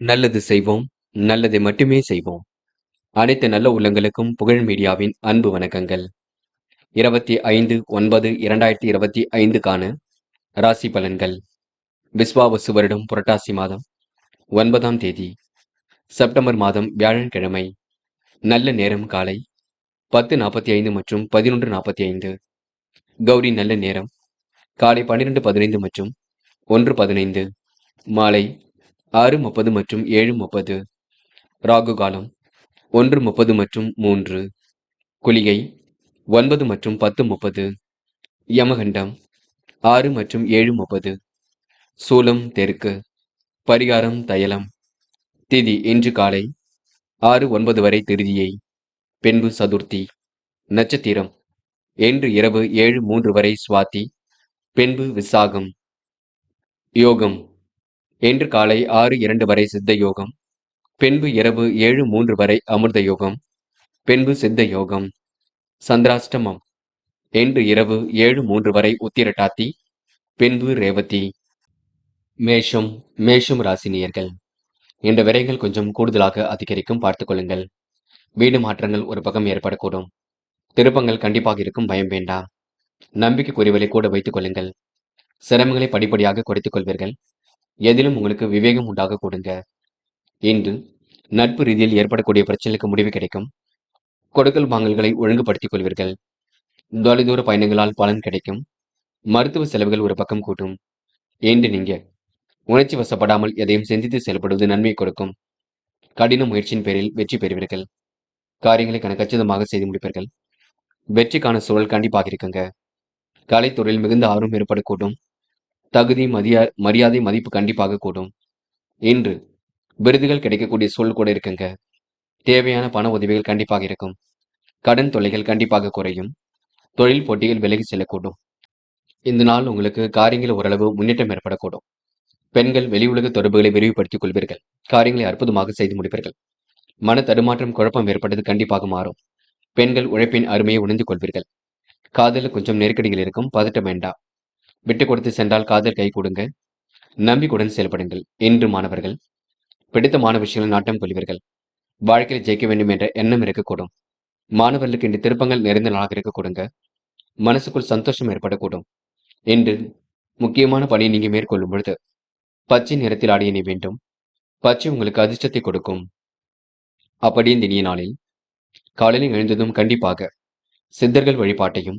நல்லது செய்வோம், நல்லதை மட்டுமே செய்வோம். அனைத்து நல்ல உள்ளங்களுக்கும் புகழ் மீடியாவின் அன்பு வணக்கங்கள். 25/9/2025க்கான ராசி பலன்கள். விஸ்வாவசு வருடம் புரட்டாசி மாதம் 9ஆம் தேதி செப்டம்பர் மாதம் வியாழக்கிழமை. நல்ல நேரம் காலை 10:45 மற்றும் 11:45. கௌரி நல்ல நேரம் காலை 12:15 மற்றும் 1:15. மாலை 6:30 மற்றும் 7:30. ராகு காலம் 1:30 மற்றும் 3. குளிகை 9 மற்றும் 10:30. யமகண்டம் 6 மற்றும் 7:30. சூலம் தெற்கு. பரிகாரம் தைலம். திதி இன்று காலை 6:09 வரை திருதியை, பின்பு சதுர்த்தி. நட்சத்திரம் இன்று இரவு 7:03 வரை சுவாதி, பின்பு விசாகம். யோகம் இன்று காலை 6:02 வரை சித்த யோகம், பின்பு இரவு 7:03 வரை அமிர்த யோகம், பின்பு சித்த யோகம். சந்திராஷ்டமம் இன்று இரவு 7:03 வரை உத்திரட்டாதி, பின்பு ரேவதி. மேஷம் ராசினியர்கள். இந்த விரைகள் கொஞ்சம் கூடுதலாக அதிகரிக்கும், பார்த்துக் கொள்ளுங்கள். வீடு மாற்றங்கள் ஒரு பக்கம் ஏற்படக்கூடும். திருப்பங்கள் கண்டிப்பாக இருக்கும், பயம் வேண்டாம். நம்பிக்கைக்குரியவர்களை கூட வைத்துக் கொள்ளுங்கள். சிரமங்களை படிப்படியாக குறைத்துக் கொள்வீர்கள். எதிலும் உங்களுக்கு விவேகம் உண்டாக கொடுங்க. இன்று நட்பு ரீதியில் ஏற்படக்கூடிய பிரச்சனைக்கு முடிவு கிடைக்கும். கொடுக்கல் வாங்கல்களை ஒழுங்குபடுத்திக் கொள்வீர்கள். தொலைதூர பயணங்களால் பலன் கிடைக்கும். மருத்துவ செலவுகள் ஒரு பக்கம் கூட்டும். இன்று நீங்க உணர்ச்சி வசப்படாமல் எதையும் சிந்தித்து செயல்படுவது நன்மை கொடுக்கும். கடின முயற்சியின் பேரில் வெற்றி பெறுவீர்கள். காரியங்களை கச்சிதமாக செய்து முடிப்பீர்கள். வெற்றிக்கான சூழல் கண்டிப்பாக இருக்குங்க. கலைத்துறையில் மிகுந்த ஆர்வம் ஏற்படக்கூடும். தகுதி மரியாதை மதிப்பு கண்டிப்பாக கூடும். இன்று விருதுகள் கிடைக்கக்கூடிய சூழல் கூட இருக்குங்க. தேவையான பண உதவிகள் கண்டிப்பாக இருக்கும். கடன் தொல்லைகள் கண்டிப்பாக குறையும். தொழில் போட்டிகள் விலகி செல்லக்கூடும். இந்த நாள் உங்களுக்கு காரியங்கள் ஓரளவு முன்னேற்றம் ஏற்படக்கூடும். பெண்கள் வெளி உலக தொடர்புகளை விரிவுபடுத்திக் கொள்வீர்கள். காரியங்களை அற்புதமாக செய்து முடிப்பீர்கள். மன தடுமாற்றம், குழப்பம் ஏற்பட்டது கண்டிப்பாக மாறும். பெண்கள் உழைப்பின் அருமையை உணர்ந்து கொள்வீர்கள். காதலில் கொஞ்சம் நெருக்கடிகள் இருக்கும், பதட்டம் வேண்டாம். விட்டு கொடுத்து சென்றால் காதல் கை கொடுங்க. நம்பிக்கையுடன் செயல்படுங்கள். இன்று மாணவர்கள் பிடித்தமான விஷயங்கள் நாட்டம் கொள்வீர்கள். வாழ்க்கையில் ஜெயிக்க வேண்டும் என்ற எண்ணம் இருக்கக்கூடும். மாணவர்களுக்கு இன்று திருப்பங்கள் நிறைந்த நாளாக இருக்க கொடுங்க. மனசுக்குள் சந்தோஷம் ஏற்படக்கூடும். இன்று முக்கியமான பணியை நீங்க மேற்கொள்ளும் பொழுது பச்சை நிறத்தில் ஆடிய நீ வேண்டும். பச்சை உங்களுக்கு அதிர்ஷ்டத்தை கொடுக்கும். அப்படி இந்த இனிய நாளில் காலையில் எழுந்ததும் கண்டிப்பாக சித்தர்கள் வழிபாட்டையும்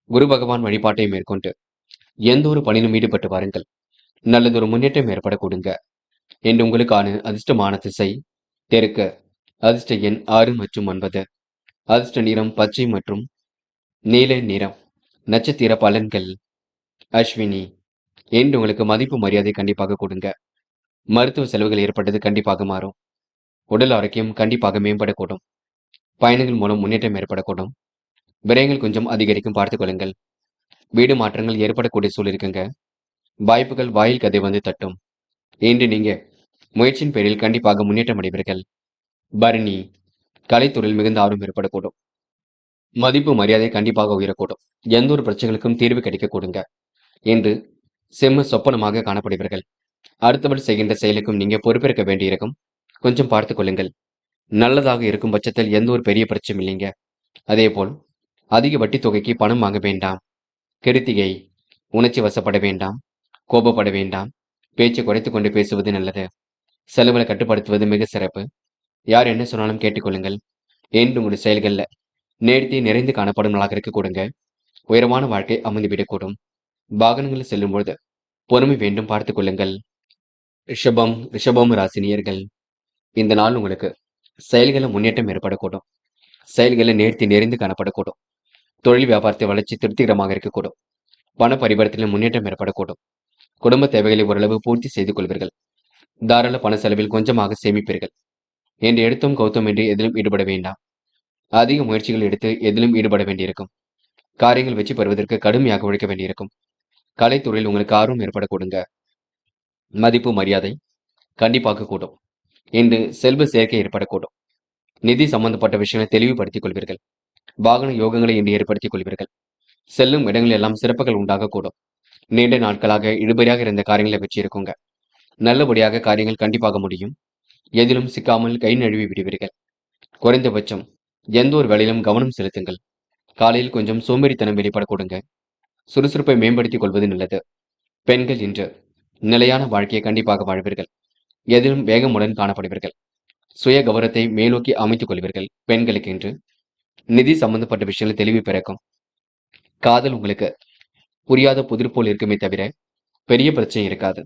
குரு பகவான் வழிபாட்டையும் மேற்கொண்டு எந்த ஒரு பணியிலும் ஈடுபட்டு வாருங்கள். நல்லதொரு முன்னேற்றம் ஏற்பட கொடுங்க. என்று உங்களுக்கான அதிர்ஷ்டமான திசை தெற்கு. அதிர்ஷ்ட எண் 6 மற்றும் 9. அதிர்ஷ்ட நிறம் பச்சை மற்றும் நீல நிறம். நட்சத்திர பலன்கள். அஸ்வினி. என்று உங்களுக்கு மதிப்பு மரியாதை கண்டிப்பாக கொடுங்க. மருத்துவ செலவுகள் ஏற்பட்டது கண்டிப்பாக மாறும். உடல் ஆரோக்கியம் கண்டிப்பாக மேம்படக்கூடும். பயணங்கள் மூலம் முன்னேற்றம் ஏற்படக்கூடும். விரயங்கள் கொஞ்சம் அதிகரிக்கும், பார்த்துக் கொள்ளுங்கள். வீடு மாற்றங்கள் ஏற்படக்கூடிய சூழல் இருக்குங்க. வாய்ப்புகள் வாயில் கதை வந்து தட்டும். இன்று நீங்க முயற்சியின் பேரில் கண்டிப்பாக முன்னேற்றம் அடைவீர்கள். பரணி. கலைத்துறையில் மிகுந்த ஆர்வம் ஏற்படக்கூடும். மதிப்பு மரியாதை கண்டிப்பாக உயரக்கூடும். எந்த ஒரு பிரச்சனைகளுக்கும் தீர்வு கிடைக்க கொடுங்க. என்று செம்ம சொப்பனமாக காணப்படுவீர்கள். அடுத்தவர் செய்கின்ற செயலுக்கும் நீங்க பொறுப்பேற்க வேண்டியிருக்கும், கொஞ்சம் பார்த்துக் கொள்ளுங்கள். நல்லதாக இருக்கும் பட்சத்தில் எந்த ஒரு பெரிய பிரச்சனையும் இல்லைங்க. அதே போல் அதிக வட்டி தொகைக்கு பணம் வாங்க வேண்டாம். கிருத்திகை. உணர்ச்சி வசப்பட வேண்டாம், கோபப்பட வேண்டாம். பேச்சை குறைத்துக் கொண்டு பேசுவது நல்லது. செலவுகளை கட்டுப்படுத்துவது மிக சிறப்பு. யார் என்ன சொன்னாலும் கேட்டுக்கொள்ளுங்கள். என்று உங்களுடைய செயல்கள்ல நேர்த்தி நிறைந்து காணப்படும் நாளாக இருக்க கொடுங்க. உயரமான வாழ்க்கை அமைந்துவிடக்கூடும். வாகனங்களில் செல்லும் பொழுது பொறுமை வேண்டும், பார்த்துக் கொள்ளுங்கள். ரிஷபம் ராசினியர்கள். இந்த நாள் உங்களுக்கு செயல்களில் முன்னேற்றம் ஏற்படக்கூடும். செயல்களில் நேர்த்தி நிறைந்து காணப்படக்கூடும். தொழில் வியாபாரத்தை வளர்ச்சி திருப்திகரமாக இருக்கக்கூடும். பண பரிவர்த்தனை முன்னேற்றம் ஏற்படக்கூடும். குடும்ப தேவைகளை ஓரளவு பூர்த்தி செய்து கொள்வீர்கள். தாராள பண செலவில் கொஞ்சமாக சேமிப்பீர்கள். என்று எடுத்தும் கௌத்தம் என்று எதிலும் ஈடுபட வேண்டாம். அதிக முயற்சிகள் எடுத்து எதிலும் ஈடுபட வேண்டியிருக்கும். காரியங்கள் வெற்றி பெறுவதற்கு கடுமையாக உழைக்க வேண்டியிருக்கும். கலைத்துறையில் உங்களுக்கு ஆர்வம் ஏற்பட கொடுங்க. மதிப்பு மரியாதை கண்டிப்பாக கூடும். இன்று செல்வ சேர்க்கை ஏற்படக்கூடும். நிதி சம்பந்தப்பட்ட விஷயங்களை தெளிவுபடுத்திக் கொள்வீர்கள். வாகன யோகங்களை இன்று ஏற்படுத்திக் கொள்வீர்கள். செல்லும் இடங்கள் எல்லாம் சிறப்புகள் உண்டாக கூடும். நீண்ட நாட்களாக இழுபறியாக இருந்த காரியங்களை வெற்றி இருக்குங்க. நல்லபடியாக காரியங்கள் கண்டிப்பாக முடியும். எதிலும் சிக்காமல் கை நழுவி விடுவீர்கள். குறைந்தபட்சம் எந்த ஒரு வேலையிலும் கவனம் செலுத்துங்கள். காலையில் கொஞ்சம் சோம்பேறித்தனம் வெளிப்பட கொடுங்க. சுறுசுறுப்பை மேம்படுத்திக் கொள்வது நல்லது. பெண்கள் இன்று நிலையான வாழ்க்கையை கண்டிப்பாக வாழ்வீர்கள். எதிலும் வேகமுடன் காணப்படுவீர்கள். சுய கௌரவத்தை மேலோக்கி அமைத்துக் கொள்வீர்கள். பெண்களுக்கு இன்று நிதி சம்பந்தப்பட்ட விஷயங்கள் தெளிவு பிறக்கும். காதல் உங்களுக்கு புரியாத புதிர் போல் இருக்குமே தவிர பெரிய பிரச்சனை இருக்காது.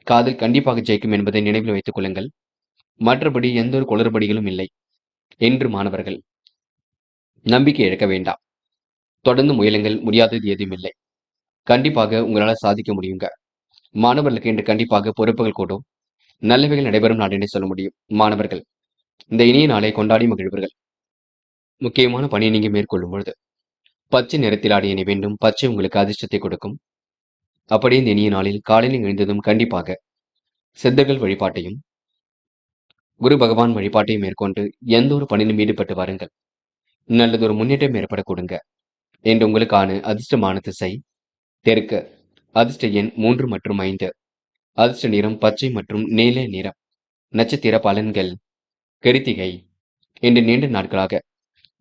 காதல் கண்டிப்பாக ஜெயிக்கும் என்பதை நினைவில் வைத்துக் கொள்ளுங்கள். மற்றபடி எந்த ஒரு குளறுபடிகளும் இல்லை. என்று மாணவர்கள் நம்பிக்கை இழக்க வேண்டாம். தொடர்ந்து முயலுங்கள். முடியாதது எதுவும் இல்லை. கண்டிப்பாக உங்களால சாதிக்க முடியுங்க. மாணவர்களுக்கு இன்று கண்டிப்பாக பொறுப்புகள் கூடும். நல்லவைகள் நடைபெறும் நாளினை சொல்ல முடியும். மாணவர்கள் இந்த இனிய நாளை கொண்டாடி மகிழ்வீர்கள். முக்கியமான பணியை நீங்க மேற்கொள்ளும் பொழுது பச்சை நிறத்தில் ஆடிய அணி வேண்டும். பச்சை உங்களுக்கு அதிர்ஷ்டத்தை கொடுக்கும். அப்படியே இந்த இனிய நாளில் காலையில் எழுந்ததும் கண்டிப்பாக சித்தர்கள் வழிபாட்டையும் குரு பகவான் வழிபாட்டையும் மேற்கொண்டு எந்த ஒரு பணியிலும் ஈடுபட்டு வாருங்கள். நல்லதொரு முன்னேற்றம் ஏற்பட கொடுங்க. என்று உங்களுக்கான அதிர்ஷ்டமான திசை தெற்கு. அதிர்ஷ்ட எண் 3 மற்றும் 5. அதிர்ஷ்ட நிறம் பச்சை மற்றும் நீல நிறம். நட்சத்திர பலன்கள் கிருத்திகை. இன்று நீண்ட நாட்களாக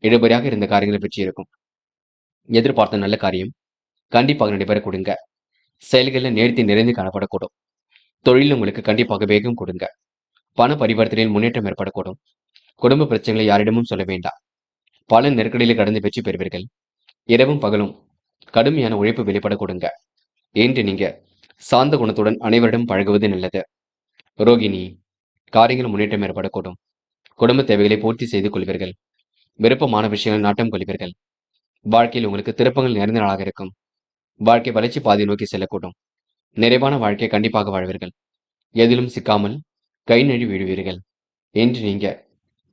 இழுபறியாக இருந்த காரியங்களை பற்றி இருக்கும். எதிர்பார்த்த நல்ல காரியம் கண்டிப்பாக நடைபெற கொடுங்க. செயல்களில் நேர்த்தி நிறைந்து காணப்படக்கூடும். தொழில் உங்களுக்கு கண்டிப்பாக வேகம் கொடுங்க. பண பரிவர்த்தனையில் முன்னேற்றம் ஏற்படக்கூடும். குடும்ப பிரச்சனைகளை யாரிடமும் சொல்ல வேண்டாம். பல நெருக்கடியில் கடந்து வெற்றி பெறுவீர்கள். இரவும் பகலும் கடுமையான உழைப்பு வெளிப்பட கொடுங்க. என்று நீங்க சாந்த குணத்துடன் அனைவரிடம் பழகுவது நல்லது. ரோகிணி காரியங்கள் முன்னேற்றம் ஏற்படக்கூடும். குடும்ப தேவைகளை பூர்த்தி செய்து கொள்வீர்கள். விருப்பமான விஷயங்கள் நாட்டம் கொள்வீர்கள். வாழ்க்கையில் உங்களுக்கு திருப்பங்கள் நிறைந்த நாளாக இருக்கும். வாழ்க்கை வளர்ச்சி பாதை நோக்கி செல்லக்கூடும். நிறைவான வாழ்க்கை கண்டிப்பாக வாழ்வீர்கள். எதிலும் சிக்காமல் கை நழுவி விடுவீர்கள். என்று நீங்க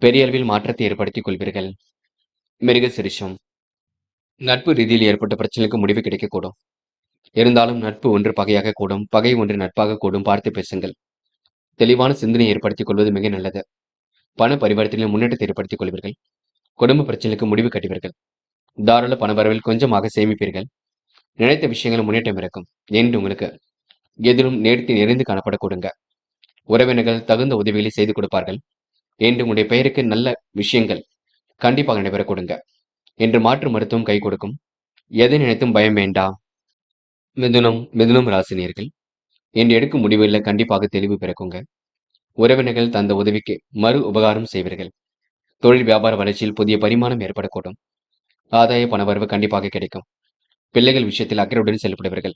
பெரிய அளவில் மாற்றத்தை ஏற்படுத்திக் கொள்வீர்கள். மிருக சிரிஷம் நட்பு ரீதியில் ஏற்பட்ட பிரச்சனைக்கு முடிவு கிடைக்கக்கூடும். இருந்தாலும் நட்பு ஒன்று பகையாக கூடும். பகை ஒன்று நட்பாக கூடும். பார்த்து பேசுங்கள். தெளிவான சிந்தனை ஏற்படுத்திக் கொள்வது மிக நல்லது. பண பரிவர்த்தனையில் முன்னேற்றத்தை ஏற்படுத்திக் கொள்வீர்கள். குடும்ப பிரச்சனைக்கு முடிவு கட்டுவீர்கள். தாராள பணவரவில் கொஞ்சமாக சேமிப்பீர்கள். நினைத்த விஷயங்கள் முன்னேற்றம் இருக்கும். என்று உங்களுக்கு எதிலும் நேர்த்தி நிறைந்து காணப்பட கொடுங்க. உறவினர்கள் தகுந்த உதவிகளை செய்து கொடுப்பார்கள். என்று உங்களுடைய பெயருக்கு நல்ல விஷயங்கள் கண்டிப்பாக நடைபெற கொடுங்க. என்று மாற்று மருத்துவம் கை கொடுக்கும். எதை நினைத்தும் பயம் வேண்டாம். மிதுனம் ராசினியர்கள் என்று எடுக்கும் முடிவுகளில் கண்டிப்பாக தெளிவு பிறக்குங்க. உறவினர்கள் தந்த உதவிக்கு மறு உபகாரம் செய்வீர்கள். தொழில் வியாபார வளர்ச்சியில் புதிய பரிமாணம் ஏற்படக்கூடும். ஆதாய பணவரவு கண்டிப்பாக கிடைக்கும். பிள்ளைகள் விஷயத்தில் அக்கறையுடன் செயல்படுவீர்கள்.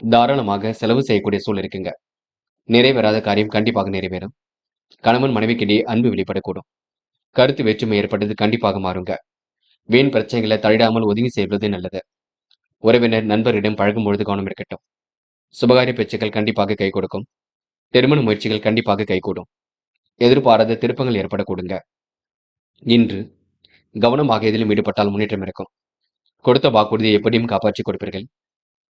தாராளமாக செலவு செய்யக்கூடிய சூழல் இருக்குங்க. நிறைவேறாத காரியம் கண்டிப்பாக நிறைவேறும். கணவன் மனைவிக்கிடையே அன்பு வெளிப்படக்கூடும். கருத்து வேற்றுமை ஏற்பட்டது கண்டிப்பாக மாறுங்க. வீண் பிரச்சனைகளை தள்ளிடாமல் ஒதுங்கி செய்வது நல்லது. உறவினர் நண்பரிடம் பழகும் பொழுது கவனம் இருக்கட்டும். சுபகாரிய பேச்சுக்கள் கண்டிப்பாக கை கொடுக்கும். திருமண முயற்சிகள் கண்டிப்பாக கைகூடும். எதிர்பாராத திருப்பங்கள் ஏற்படக்கூடுங்க. இன்று கவனமாக எதிலும் ஈடுபட்டால் முன்னேற்றம் இருக்கும். கொடுத்த வாக்குறுதியை எப்படியும் காப்பாற்றிக் கொடுப்பீர்கள்.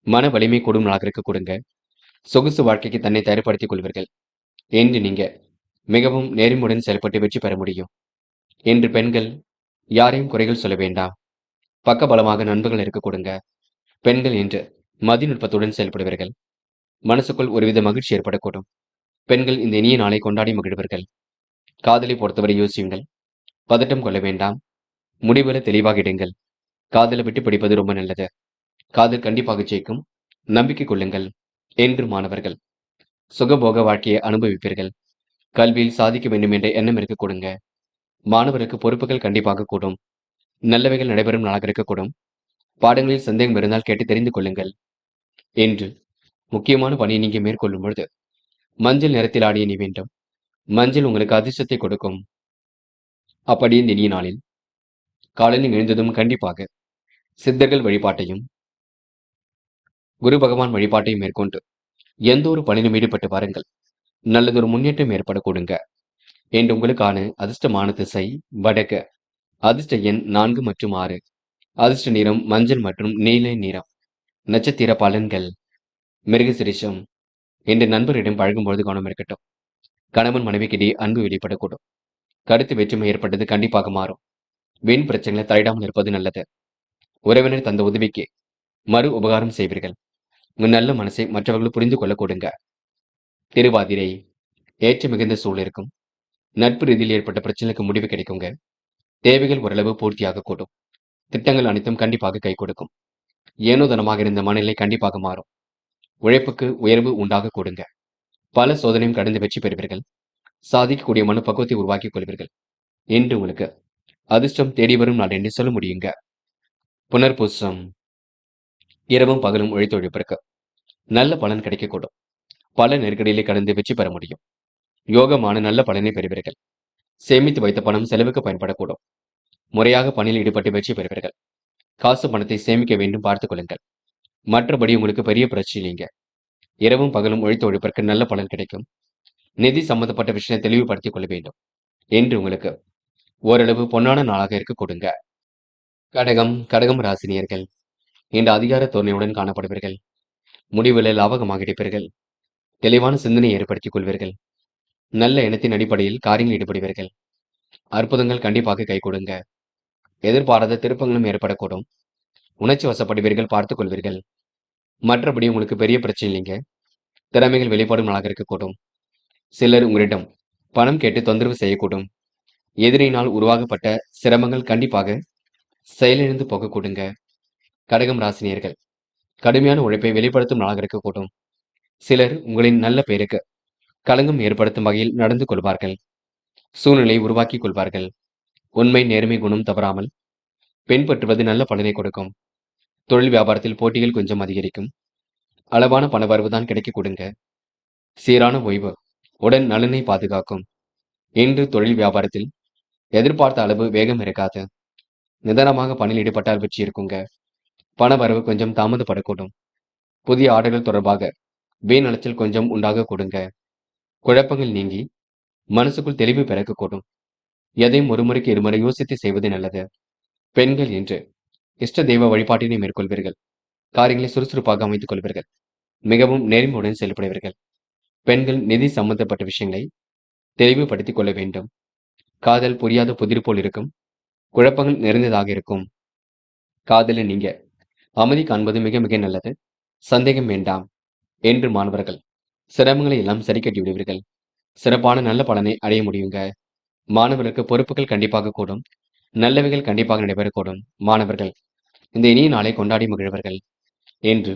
மன வலிமை கூடும் நாளாக கொடுங்க. சொகுசு வாழ்க்கைக்கு தன்னை தயார்படுத்திக் கொள்வீர்கள். என்று நீங்க மிகவும் நேர்மையுடன் செயல்பட்டு வெற்றி பெற முடியும். என்று பெண்கள் யாரையும் குறைகள் சொல்ல வேண்டாம். பக்கபலமாக நண்பர்கள் இருக்க கொடுங்க. பெண்கள் என்று மதிநுட்பத்துடன் செயல்படுவீர்கள். மனசுக்குள் ஒருவித மகிழ்ச்சி ஏற்படக்கூடும். பெண்கள் இந்த இனிய நாளை கொண்டாடி மகிழ்வீர்கள். காதலை பொறுத்தவரை யோசியுங்கள். பதட்டம் கொள்ள வேண்டாம். முடிவுகளை தெளிவாக இடுங்கள். காதலை விட்டு பிடிப்பது ரொம்ப நல்லது. காதல் கண்டிப்பாக ஜெயிக்கும். நம்பிக்கை கொள்ளுங்கள். என்று மாணவர்கள் சுகபோக வாழ்க்கையை அனுபவிப்பீர்கள். கல்வியில் சாதிக்க வேண்டும் என்ற எண்ணம் இருக்க கொடுங்க. மாணவருக்கு பொறுப்புகள் கண்டிப்பாக கூடும். நல்லவைகள் நடைபெறும் நாளாக இருக்கக்கூடும். பாடங்களில் சந்தேகம் இருந்தால் கேட்டு தெரிந்து கொள்ளுங்கள். என்று முக்கியமான பணியை நீங்க மேற்கொள்ளும் பொழுது மஞ்சள் நிறத்தில் ஆடிய நீ வேண்டும். மஞ்சள் உங்களுக்கு அதிர்ஷ்டத்தை கொடுக்கும். அப்படியே இந்த இனிய நாளில் காலையில் எழுந்ததும் கண்டிப்பாக சித்தர்கள் வழிபாட்டையும் குரு பகவான் வழிபாட்டையும் மேற்கொண்டு எந்த ஒரு பணியிலும் ஈடுபட்டு வாருங்கள். நல்லதொரு முன்னேற்றம் ஏற்பட கொடுங்க. என்று உங்களுக்கான அதிர்ஷ்டமான திசை வடக்கு. அதிர்ஷ்ட எண் 4 மற்றும் 6. அதிர்ஷ்ட நிறம் மஞ்சள் மற்றும் நீல நிறம். நட்சத்திர பலன்கள் மிருகசிரிஷம். என்று நண்பரிடம் பழகும்பொழுது கவனம் இருக்கட்டும். கணவன் மனைவிக்கிடையே அன்பு வெளிப்படக்கூடும். கருத்து வேற்றுமை ஏற்பட்டது கண்டிப்பாக மாறும். வீண் பிரச்சனைகளை தலையிடாமல் இருப்பது நல்லது. உறவினர் தந்த உதவிக்கு மறு உபகாரம் செய்வீர்கள். உங்கள் நல்ல மனசை மற்றவர்கள் புரிந்து கொள்ள கொடுங்க. திருவாதிரை ஏற்ற மிகுந்த சூழல் இருக்கும். நட்பு ரீதியில் ஏற்பட்ட பிரச்சனைக்கு முடிவு கிடைக்குங்க. தேவைகள் ஓரளவு பூர்த்தியாக கூடும். திட்டங்கள் அனைத்தும் கண்டிப்பாக கை கொடுக்கும். ஏனோதனமாக இருந்த மனநிலை கண்டிப்பாக மாறும். உழைப்புக்கு உயர்வு உண்டாக கூடுங்க. பல சோதனையும் கடந்து வெற்றி பெறுவீர்கள். சாதிக்கக்கூடிய மனப்பக்குவத்தை உருவாக்கிக் கொள்வீர்கள். என்று உங்களுக்கு அதிர்ஷ்டம் தேடி வரும் நாள் என்று சொல்ல முடியுங்க. புனர்பூசம் இரவும் பகலும் உழைத்தொழிப்பிற்கு நல்ல பலன் கிடைக்கக்கூடும். பல நெருக்கடிகளை கடந்து வெற்றி பெற முடியும். யோகமான நல்ல பலனை பெறுவீர்கள். சேமித்து வைத்த பணம் செலவுக்கு பயன்படக்கூடும். முறையாக பணியில் ஈடுபட்டு வெற்றி பெறுவீர்கள். காசு பணத்தை சேமிக்க வேண்டும் பார்த்துக் கொள்ளுங்கள். மற்றபடி உங்களுக்கு பெரிய பிரச்சனை இல்லைங்க. இரவும் பகலும் உழைத்து உழைப்பிற்கு நல்ல பலன் கிடைக்கும். நிதி சம்பந்தப்பட்ட விஷயத்தை தெளிவுபடுத்திக் கொள்ள வேண்டும் என்று உங்களுக்கு ஓரளவு பொன்னான நாளாக இருக்க கொடுங்க. கடகம் ராசினியர்கள் இன்று அதிகார தோரணையுடன் காணப்படுவீர்கள். முடிவுகளை லாபகமாக எடுப்பீர்கள். தெளிவான சிந்தனை ஏற்படுத்திக் கொள்வீர்கள். நல்ல எண்ணத்தின் அடிப்படையில் காரியங்கள் ஈடுபடுவீர்கள். அற்புதங்கள் கண்டிப்பாக கை கொடுங்க. எதிர்பாராத திருப்பங்களும் ஏற்படக்கூடும். உணர்ச்சி வசப்படுவீர்கள் பார்த்துக் கொள்வீர்கள். மற்றபடி உங்களுக்கு பெரிய பிரச்சனை இல்லைங்க. திறமைகள் வெளிப்பாடும் நாளாக இருக்கக்கூடும். சிலர் உங்களிடம் பணம் கேட்டு தொந்தரவு செய்யக்கூடும். எதிரினால் உருவாக்கப்பட்ட சிரமங்கள் கண்டிப்பாக செயலிழந்து போக கூடுங்க. கடகம் ராசினியர்கள் கடுமையான உழைப்பை வெளிப்படுத்தும் நாளாக இருக்கக்கூடும். சிலர் உங்களின் நல்ல பெயருக்கு களங்கம் ஏற்படுத்தும் வகையில் நடந்து கொள்வார்கள். சூழ்நிலையை உருவாக்கிக் கொள்வார்கள். உண்மை நேர்மை குணம் தவறாமல் பின்பற்றுவது நல்ல பலனை கொடுக்கும். தொழில் வியாபாரத்தில் போட்டிகள் கொஞ்சம் அதிகரிக்கும். அளவான பணவரவு தான் கிடைக்க கொடுங்க. சீரான ஓய்வு உடன் நலனை பாதுகாக்கும். இன்று தொழில் வியாபாரத்தில் எதிர்பார்த்த அளவு வேகம் இருக்காது. நிதானமாக பணியில் ஈடுபட்டால் வெற்றி இருக்குங்க. பண வரவு கொஞ்சம் தாமதப்படக்கூடும். புதிய ஆர்டர்கள் தொடர்பாக வீண் அலைச்சல் கொஞ்சம் உண்டாக கொடுங்க. குழப்பங்கள் நீங்கி மனசுக்குள் தெளிவு பிறக்கக்கூடும். எதையும் ஒரு முறைக்கு இருமுறை யோசித்து செய்வது நல்லது. பெண்கள் என்று இஷ்ட தெய்வ வழிபாட்டினை மேற்கொள்வீர்கள். காரியங்களை சுறுசுறுப்பாக அமைத்துக் கொள்வீர்கள். மிகவும் நேர்மையுடன் செயல்படுவீர்கள். பெண்கள் நிதி சம்பந்தப்பட்ட விஷயங்களை தெளிவுபடுத்திக் கொள்ள வேண்டும். காதல் புரியாத புதிர் போல் இருக்கும். குழப்பங்கள் நிறைந்ததாக இருக்கும். காதலில் நீங்க அமைதி காண்பது மிக மிக நல்லது. சந்தேகம் வேண்டாம் என்று மாணவர்கள் சிரமங்களை எல்லாம் சரி கட்டி விடுவீர்கள். சிறப்பான நல்ல பலனை அடைய முடியுங்க. மாணவர்களுக்கு பொறுப்புகள் கண்டிப்பாக கூடும். நல்லவைகள் கண்டிப்பாக நடைபெறக்கூடும். மாணவர்கள் இந்த இனிய நாளை கொண்டாடி மகிழ்வர்கள். என்று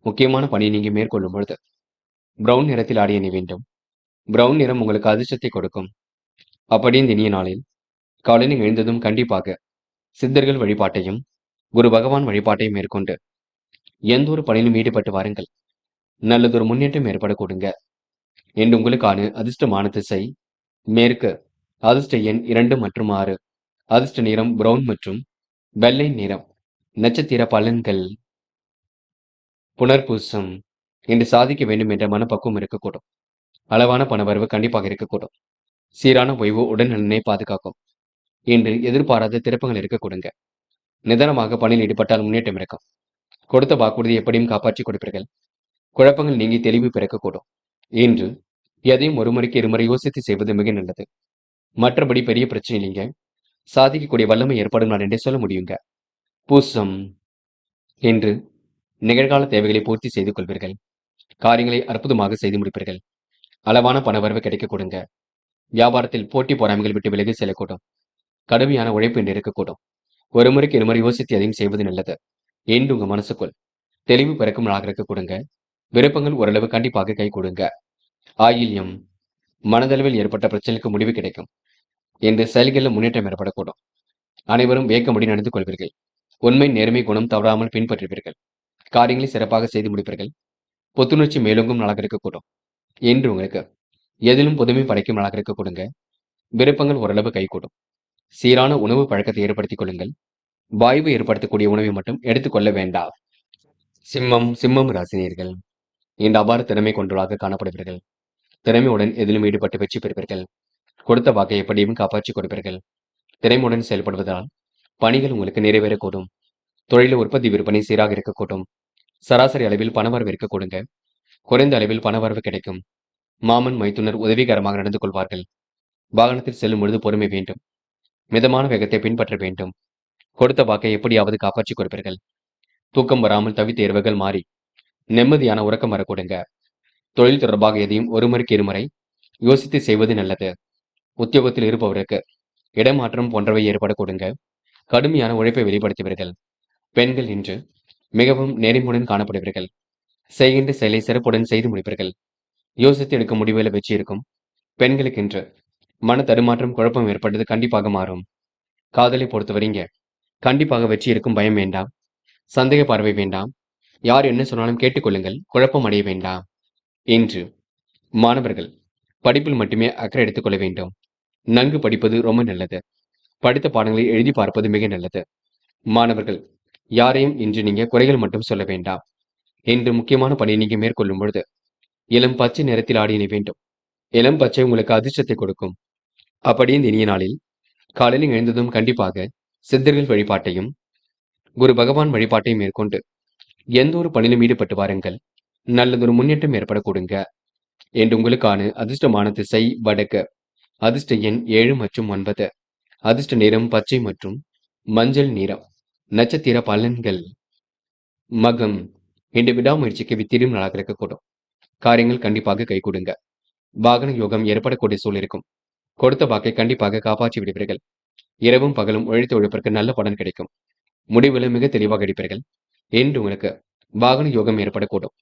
முக்கியமான பணியை நீங்க மேற்கொள்ளும் பொழுது பிரவுன் நிறத்தில் ஆடை அணி வேண்டும். பிரவுன் நிறம் உங்களுக்கு அதிர்ஷ்டத்தை கொடுக்கும். அப்படி இந்த இனிய நாளில் காலையில் எழுந்ததும் கண்டிப்பாக சித்தர்கள் வழிபாட்டையும் குரு பகவான் வழிபாட்டையும் மேற்கொண்டு எந்த ஒரு பணியிலும் ஈடுபட்டு வாருங்கள். நல்லதொரு முன்னேற்றம் ஏற்படக்கூடுங்க. என்று உங்களுக்கான அதிர்ஷ்டமான திசை மேற்கு. அதிர்ஷ்ட எண் 2 மற்றும் 6. அதிர்ஷ்ட நிறம் பிரவுன் மற்றும் வெள்ளை நிறம். நட்சத்திர பலன்கள் புனர்பூசம் என்று சாதிக்க வேண்டும் என்ற மனப்பக்குவம் இருக்கக்கூடும். அளவான பணவரவு கண்டிப்பாக இருக்கக்கூடும். சீரான ஓய்வு உடல்நலனை பாதுகாக்கும். இன்று எதிர்பாராத திருப்பங்கள் இருக்க கொடுங்க. நிதானமாக பணியில் ஈடுபட்டால் முன்னேற்றம் இருக்கும். கொடுத்த வாக்குறுதி எப்படியும் காப்பாற்றி கொடுப்பீர்கள். குழப்பங்கள் நீங்கி தெளிவு பிறக்கக்கூடும். இன்று எதையும் ஒரு முறைக்கு இருமுறை யோசித்து செய்வது மிக நல்லது. மற்றபடி பெரிய பிரச்சனை இல்லைங்க. சாதிக்கக்கூடிய வல்லமை ஏற்படும் நான் என்றே சொல்ல முடியுங்க. பூசம் என்று நிகழ்கால தேவைகளை பூர்த்தி செய்து கொள்வீர்கள். காரியங்களை அற்புதமாக செய்து முடிப்பீர்கள். அளவான பணவரவு கிடைக்க கொடுங்க. வியாபாரத்தில் போட்டி பொறாமைகள் விட்டு விலகி செல்லக்கூடும். கடுமையான உழைப்பு என்று இருக்கக்கூடும். ஒரு முறைக்கு இருமுறை யோசித்து எதையும் செய்வது நல்லது. என்று உங்க மனசுக்குள் தெளிவு பிறக்கும் நாளாக இருக்க கொடுங்க. விருப்பங்கள் ஓரளவு கண்டிப்பாக கை கொடுங்க. ஆயில்யம் மனதளவில் ஏற்பட்ட பிரச்சனைக்கு முடிவு கிடைக்கும். என்று செயல்களில் முன்னேற்றம் ஏற்படக்கூடும். அனைவரும் வேக்கமுடி நடந்து கொள்வீர்கள். உண்மை நேர்மை குணம் தவறாமல் பின்பற்றுவீர்கள். காரியங்களை சிறப்பாக செய்து முடிப்பீர்கள். புத்துணர்ச்சி மேலோங்கும் நாளாக இருக்கக்கூடும். என்று உங்களுக்கு எதிலும் புதுமை படைக்கும் நாளாக இருக்க கொடுங்க. விருப்பங்கள் ஓரளவு கைகூடும். சீரான உணவு பழக்கத்தை ஏற்படுத்திக் கொள்ளுங்கள். வாய்வு ஏற்படுத்தக்கூடிய உணவை மட்டும் எடுத்துக்கொள்ள வேண்டாம். சிம்மம் ராசினியர்கள் இன்று அபார திறமை கொண்டவர்களாக காணப்படுவீர்கள். திறமையுடன் எதிலும் ஈடுபட்டு வெற்றி பெறுவீர்கள். கொடுத்த வாக்கை எப்படியும் காப்பாற்றிக் கொடுப்பீர்கள். திறமையுடன் செயல்படுவதால் பணிகள் உங்களுக்கு நிறைவேறக்கூடும். தொழில உற்பத்தி விற்பனை சீராக இருக்கக்கூடும். சராசரி அளவில் பணவரவு இருக்க கொடுங்க. குறைந்த அளவில் பணவரவு கிடைக்கும். மாமன் மைத்துனர் உதவிகரமாக நடந்து கொள்வார்கள். வாகனத்தில் செல்லும் பொழுது பொறுமை வேண்டும். மிதமான வேகத்தை பின்பற்ற வேண்டும். கொடுத்த வாக்கை எப்படியாவது காப்பாற்றிக் கொடுப்பீர்கள். தூக்கம் வராமல் தவித்த இரவுகள் மாறி நிம்மதியான உறக்கம் வரக்கூடுங்க. தொழில் தொடர்பாக எதையும் ஒருமுறைக்கு இருமுறை யோசித்து செய்வது நல்லது. உத்தியோகத்தில் இருப்பவருக்கு இடமாற்றம் போன்றவை ஏற்படக்கூடுங்க. கடுமையான உழைப்பை வெளிப்படுத்துவீர்கள். பெண்கள் இன்று மிகவும் நேர்மையுடன் காணப்படுவீர்கள். செய்கின்ற செயலை சிறப்புடன் செய்து முடிப்பீர்கள். யோசித்து எடுக்கும் முடிவுகளை வெற்றி இருக்கும். பெண்களுக்கு இன்று மன தடுமாற்றம், குழப்பம் ஏற்பட்டது கண்டிப்பாக மாறும். காதலை பொறுத்தவரைங்க கண்டிப்பாக வெற்றி இருக்கும். பயம் வேண்டாம். சந்தேக பார்வை வேண்டாம். யார் என்ன சொன்னாலும் கேட்டுக்கொள்ளுங்கள். குழப்பம் அடைய வேண்டாம். இன்று மாணவர்கள் படிப்பில் மட்டுமே அக்கறை எடுத்துக் கொள்ள வேண்டும். நன்கு படிப்பது ரொம்ப நல்லது. படித்த பாடங்களை எழுதி பார்ப்பது மிக நல்லது. மாணவர்கள் யாரையும் இன்று நீங்க குறைகள் மட்டும் சொல்ல வேண்டாம். இன்று முக்கியமான பணியை நீங்க மேற்கொள்ளும் பொழுது இளம் பச்சை நிறத்தில் ஆடை அணிய வேண்டும். இளம் பச்சை உங்களுக்கு அதிர்ஷ்டத்தை கொடுக்கும். அப்படியே இந்த இனிய நாளில் காலையில் எழுந்ததும் கண்டிப்பாக சித்தர்கள் வழிபாட்டையும் குரு பகவான் வழிபாட்டையும் மேற்கொண்டு எந்த ஒரு பணியிலும் ஈடுபட்டு வாருங்கள். நல்லதொரு முன்னேற்றம் ஏற்படக்கூடுங்க. என்று உங்களுக்கான அதிர்ஷ்டமான திசை வடக்கு. அதிர்ஷ்ட எண் 7 மற்றும் 9. அதிர்ஷ்ட நிறம் பச்சை மற்றும் மஞ்சள் நிறம். நட்சத்திர பலன்கள். மகம். இன்று விடாமுயற்சிக்கு வித்திடும் நாளாக இருக்கக்கூடும். காரியங்கள் கண்டிப்பாக கைகூடுங்க. வாகன யோகம் ஏற்படக்கூடிய சூழல் இருக்கும். கொடுத்த வாக்கை கண்டிப்பாக காப்பாற்றி விடுவீர்கள். இரவும் பகலும் உழைத்து உழைப்பிற்கு நல்ல பலன் கிடைக்கும். முடிவுகளை மிக தெளிவாக எடுப்பீர்கள். என்று உங்களுக்கு வாகன யோகம் ஏற்படக்கூடும்.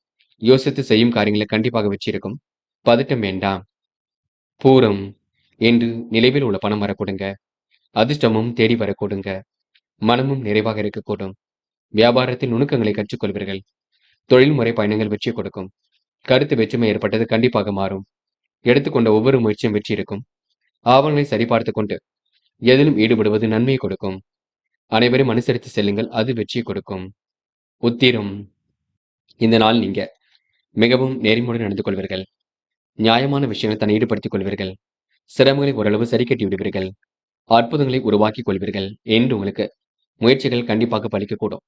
யோசித்து செய்யும் காரியங்களை கண்டிப்பாக வெற்றி இருக்கும். பதட்டம் வேண்டாம். பூரம். என்று நிலைவில் உள்ள பணம் வரக்கூடுங்க. அதிர்ஷ்டமும் தேடி வரக்கூடுங்க. மனமும் நிறைவாக இருக்கக்கூடும். வியாபாரத்தில் நுணுக்கங்களை கற்றுக்கொள்வீர்கள். தொழில்முறை பயணங்கள் வெற்றி கொடுக்கும். கருத்து வேற்றுமை ஏற்பட்டது கண்டிப்பாக மாறும். எடுத்துக்கொண்ட ஒவ்வொரு முயற்சியும் வெற்றி இருக்கும். ஆவணங்களை சரிபார்த்து கொண்டு எதிலும் ஈடுபடுவது நன்மையை கொடுக்கும். அனைவரும் அனுசரித்து செல்லுங்கள். அது வெற்றியை கொடுக்கும். உத்திரம். இந்த நாள் நீங்க மிகவும் நேர்மையுடன் நடந்து கொள்வீர்கள். நியாயமான விஷயங்களை தன்னை ஈடுபடுத்திக் கொள்வீர்கள். சிரமங்களை ஓரளவு சரி கட்டி விடுவீர்கள். அற்புதங்களை உருவாக்கிக் கொள்வீர்கள். என்று உங்களுக்கு முயற்சிகள் கண்டிப்பாக பலிக்கக்கூடும்.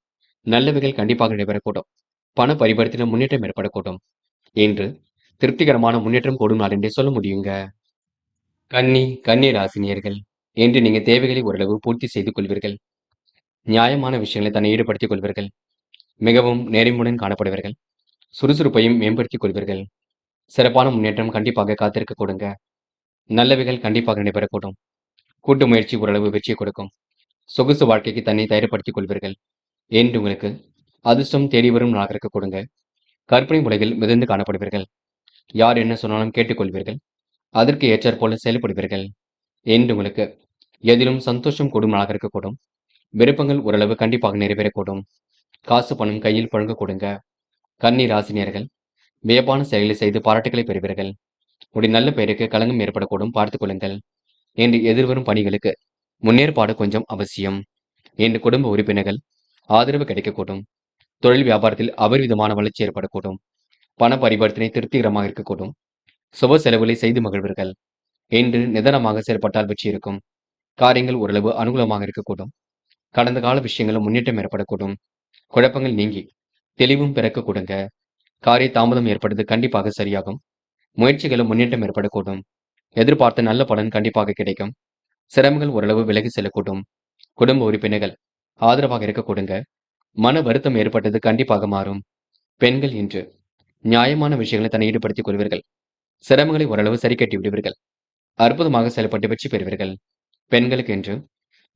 நல்லவைகள் கண்டிப்பாக நடைபெறக்கூடும். பண பரிவர்த்தனை முன்னேற்றம் ஏற்படக்கூடும். என்று திருப்திகரமான முன்னேற்றம் கூடும் நாள் என்றே சொல்ல முடியுங்க. கன்னி ராசினியர்கள் என்று நீங்க தேவைகளை ஓரளவு பூர்த்தி செய்து கொள்வீர்கள். நியாயமான விஷயங்களை தன்னை ஈடுபடுத்திக் கொள்வீர்கள். மிகவும் நேர்மையுடன் காணப்படுவீர்கள். சுறுசுறுப்பையும் மேம்படுத்திக் கொள்வீர்கள். சிறப்பான முன்னேற்றம் கண்டிப்பாக காத்திருக்க கொடுங்க. நல்லவைகள் கண்டிப்பாக நடைபெறக்கூடும். கூட்டு முயற்சி ஓரளவு வெற்றியை கொடுக்கும். சொகுசு வாழ்க்கைக்கு தன்னை தயார்படுத்திக் கொள்வீர்கள். என்று உங்களுக்கு அதிர்ஷ்டம் தேடி வரும் நாளாக இருக்க கொடுங்க. கற்பனை உலகில் மிதந்து காணப்படுவீர்கள். யார் என்ன சொன்னாலும் கேட்டுக்கொள்வீர்கள். அதற்கு ஏற்றாற் போல செயல்படுவீர்கள். என்று உங்களுக்கு எதிலும் சந்தோஷம் கூடும் நாளாக இருக்கக்கூடும். விருப்பங்கள் ஓரளவு கண்டிப்பாக நிறைவேறக்கூடும். காசு பணம் கையில் புழங்க கொடுங்க. கன்னி ராசினியர்கள் வியப்பான செயல்களை செய்து பாராட்டுகளை பெறுவீர்கள். உடைய நல்ல பெயருக்கு களங்கம் ஏற்படக்கூடும். பார்த்துக் கொள்ளுங்கள். என்று எதிர்வரும் பணிகளுக்கு முன்னேற்பாடு கொஞ்சம் அவசியம். என்று குடும்ப உறுப்பினர்கள் ஆதரவு கிடைக்கக்கூடும். தொழில் வியாபாரத்தில் அபரிவிதமான வளர்ச்சி ஏற்படக்கூடும். பண பரிவர்த்தனை திருப்திகரமாக இருக்கக்கூடும். சுப செலவுகளை செய்து மகிழ்வீர்கள். என்று நிதானமாக செயல்பட்டால் வெற்றி இருக்கும். காரியங்கள் ஓரளவு அனுகூலமாக இருக்கக்கூடும். கடந்த கால விஷயங்களும் முன்னேற்றம் ஏற்படக்கூடும். குழப்பங்கள் நீங்கி தெளிவும் பிறக்கக்கூடுங்க. காரிய தாமதம் ஏற்படுவது கண்டிப்பாக சரியாகும். முயற்சிகளும் முன்னேற்றம் ஏற்படக்கூடும். எதிர்பார்த்த நல்ல பலன் கண்டிப்பாக கிடைக்கும். சிரமங்கள் ஓரளவு விலகி செல்லக்கூடும். குடும்ப உறுப்பினர்கள் ஆதரவாக இருக்கக்கூடுங்க. மன வருத்தம் ஏற்பட்டது கண்டிப்பாக மாறும். பெண்கள் இன்று நியாயமான விஷயங்களை தன்னை ஈடுபடுத்திக் கொள்வீர்கள். சிரமங்களை ஓரளவு சரி கட்டி விடுவீர்கள். அற்புதமாக செயல்பட்டு வெற்றி பெறுவீர்கள். பெண்களுக்கு இன்று